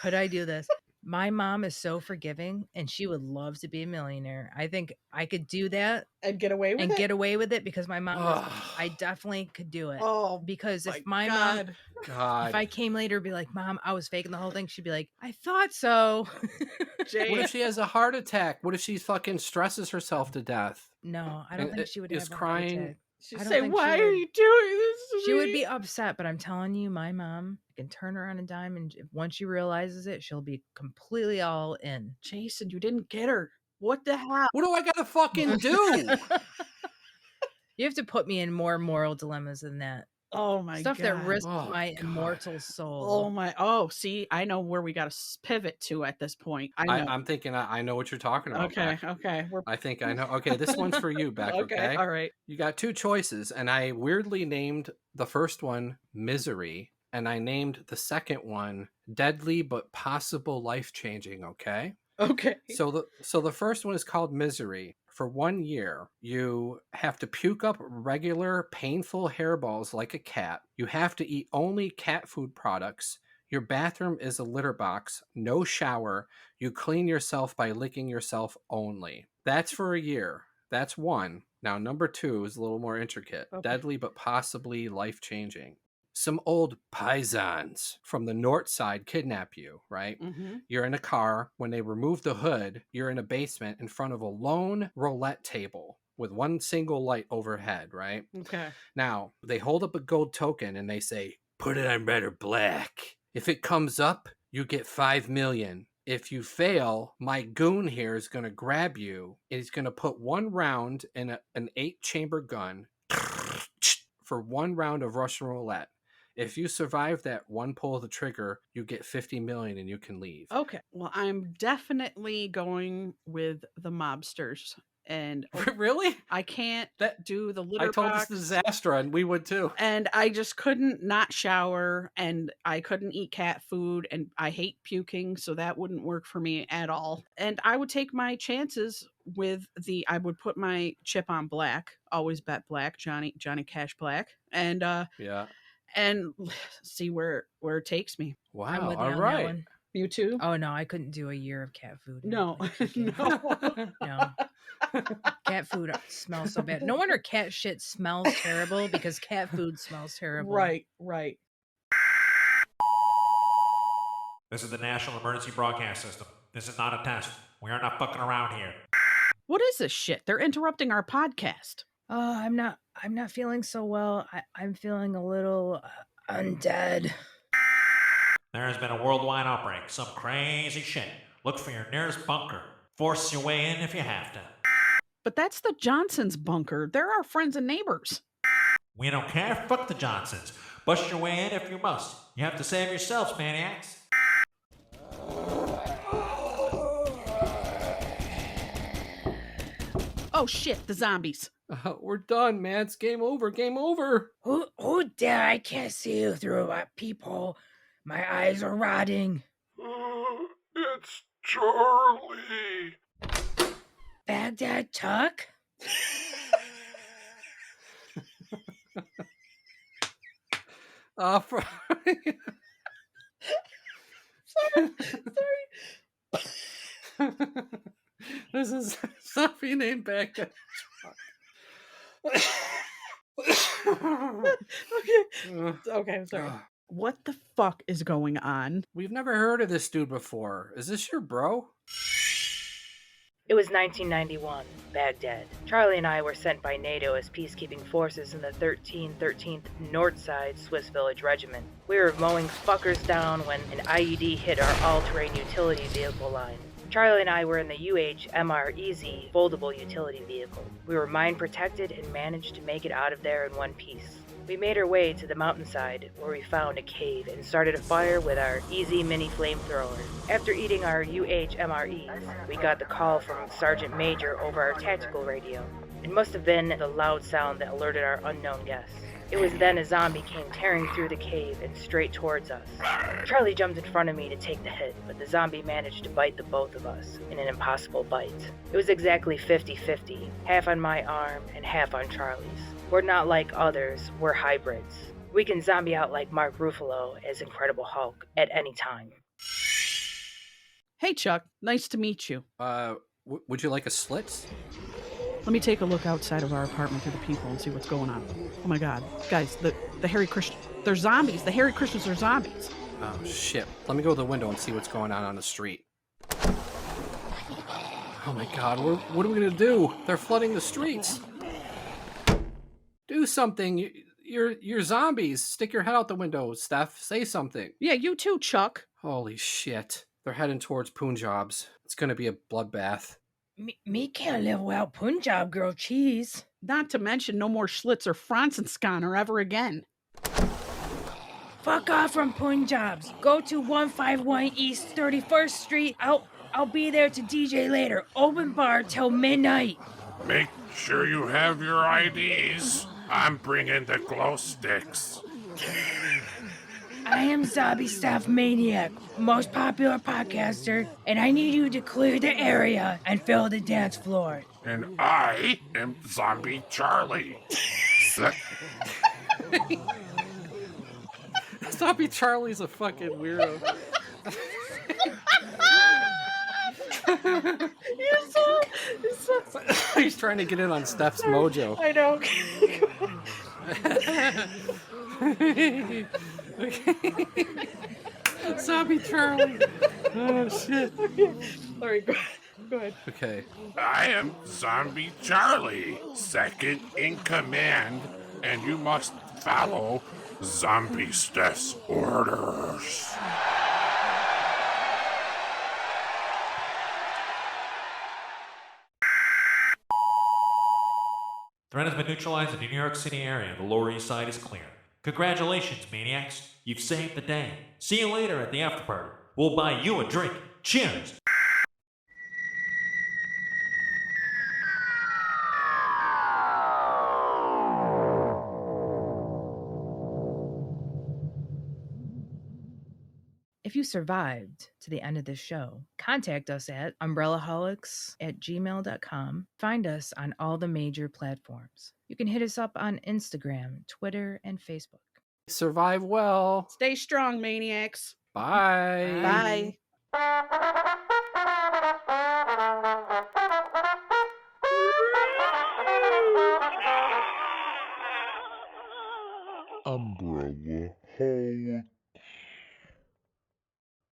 Could I do this? My mom is so forgiving and she would love to be a millionaire. I think I could do that and get away with it because my mom I definitely could do it. Oh, because if my God. mom if I came later be like, Mom, I was faking the whole thing, she'd be like, I thought so. What if she has a heart attack? What if she fucking stresses herself to death? No, I don't think she would is have crying. a heart attack. She'd say, why are you doing this to She me? would be upset, but I'm telling you, my mom can turn her on a dime, and once she realizes it, she'll be completely all in. Jason, you didn't get her. What the hell? What do I gotta fucking do? You have to put me in more moral dilemmas than that. Oh my Stuff God. that risks Oh, my God. immortal soul. Oh my. Oh, see, I know where we got to pivot to at this point. I know. I'm thinking I know what you're talking about. Okay. Beck. Okay. I think I know. Okay, this one's for you, Beck. Okay. All right. You got two choices, and I weirdly named the first one Misery, and I named the second one Deadly but Possible Life Changing. Okay. Okay. So the first one is called Misery. For 1 year, you have to puke up regular, painful hairballs like a cat. You have to eat only cat food products. Your bathroom is a litter box. No shower. You clean yourself by licking yourself only. That's for a year. That's one. Now, number two is a little more intricate. Okay. Deadly but possibly life-changing. Some old paisans from the north side kidnap you, right? Mm-hmm. You're in a car. When they remove the hood, you're in a basement in front of a lone roulette table with one single light overhead, right? Okay. Now, they hold up a gold token and they say, put it on red or black. If it comes up, you get 5 million. If you fail, my goon here is going to grab you and he's going to put one round in an 8-chamber gun for one round of Russian roulette. If you survive that one pull of the trigger, you get 50 million and you can leave. Okay. Well, I'm definitely going with the mobsters and Really? I can't do the litter I told box. this to Zastra, and we would too. And I just couldn't not shower, and I couldn't eat cat food, and I hate puking, so that wouldn't work for me at all. And I would take my chances with I would put my chip on black, always bet black, Johnny Cash black, and Yeah. and see where it takes me. Wow. I'm with you All on that right. one. You too? Oh no, I couldn't do a year of cat food. No, No. Cat food smells so bad. No wonder cat shit smells terrible, because cat food smells terrible. Right. This is the National Emergency Broadcast System. This is not a test. We are not fucking around here. What is this shit? They're interrupting our podcast. I'm not feeling so well. I'm feeling a little undead. There has been a worldwide outbreak. Some crazy shit. Look for your nearest bunker. Force your way in if you have to. But that's the Johnsons' bunker. They're our friends and neighbors. We don't care. Fuck the Johnsons. Bust your way in if you must. You have to save yourselves, maniacs. Oh shit, the zombies. We're done, man. It's game over. Game over. Who dare? I can't see you through a peephole. My eyes are rotting. It's Charlie. Baghdad Tuck? Sorry. This is Sophie named Baghdad. Okay, sorry. What the fuck is going on? We've never heard of this dude before. Is this your bro? It was 1991, Baghdad. Charlie and I were sent by NATO as peacekeeping forces in the 13th Northside Swiss Village Regiment. We were mowing fuckers down when an IED hit our all-terrain utility vehicle line. Charlie and I were in the UH-MR-EZ foldable utility vehicle. We were mine protected and managed to make it out of there in one piece. We made our way to the mountainside where we found a cave and started a fire with our EZ mini flamethrower. After eating our UH-MREs, we got the call from Sergeant Major over our tactical radio. It must have been the loud sound that alerted our unknown guests. It was then a zombie came tearing through the cave and straight towards us. Charlie jumped in front of me to take the hit, but the zombie managed to bite the both of us in an impossible bite. It was exactly 50-50, half on my arm and half on Charlie's. We're not like others, we're hybrids. We can zombie out like Mark Ruffalo as Incredible Hulk at any time. Hey Chuck, nice to meet you. Would you like a Slits? Let me take a look outside of our apartment through the people and see what's going on. Oh my god. Guys, the Hare Christians, they're zombies. The Hare Christians are zombies. Oh shit. Let me go to the window and see what's going on the street. Oh my god, what are we gonna do? They're flooding the streets. Do something. You're zombies. Stick your head out the window, Steph. Say something. Yeah, you too, Chuck. Holy shit. They're heading towards Punjab's. It's gonna be a bloodbath. Me can't live without Punjab grilled cheese. Not to mention no more Schlitz or Franzenskanner ever again. Fuck off from Punjab's. Go to 151 East 31st Street. I'll be there to DJ later. Open bar till midnight. Make sure you have your IDs. I'm bringing the glow sticks. I am Zombie Staff Maniac, most popular podcaster, and I need you to clear the area and fill the dance floor. And I am Zombie Charlie. Zombie Charlie's a fucking weirdo. He's trying to get in on Steph's mojo. I know. Zombie Charlie. Oh shit. Okay. All right, go ahead. Okay. I am Zombie Charlie, second in command, and you must follow Zombie Steph's orders. Threat has been neutralized in the New York City area. The Lower East Side is clear. Congratulations, maniacs. You've saved the day. See you later at the after party. We'll buy you a drink. Cheers! If you survived to the end of this show, contact us at umbrellaholics@gmail.com. Find us on all the major platforms. You can hit us up on Instagram, Twitter, and Facebook. Survive well. Stay strong, maniacs. Bye. Bye. Umbrella Holics.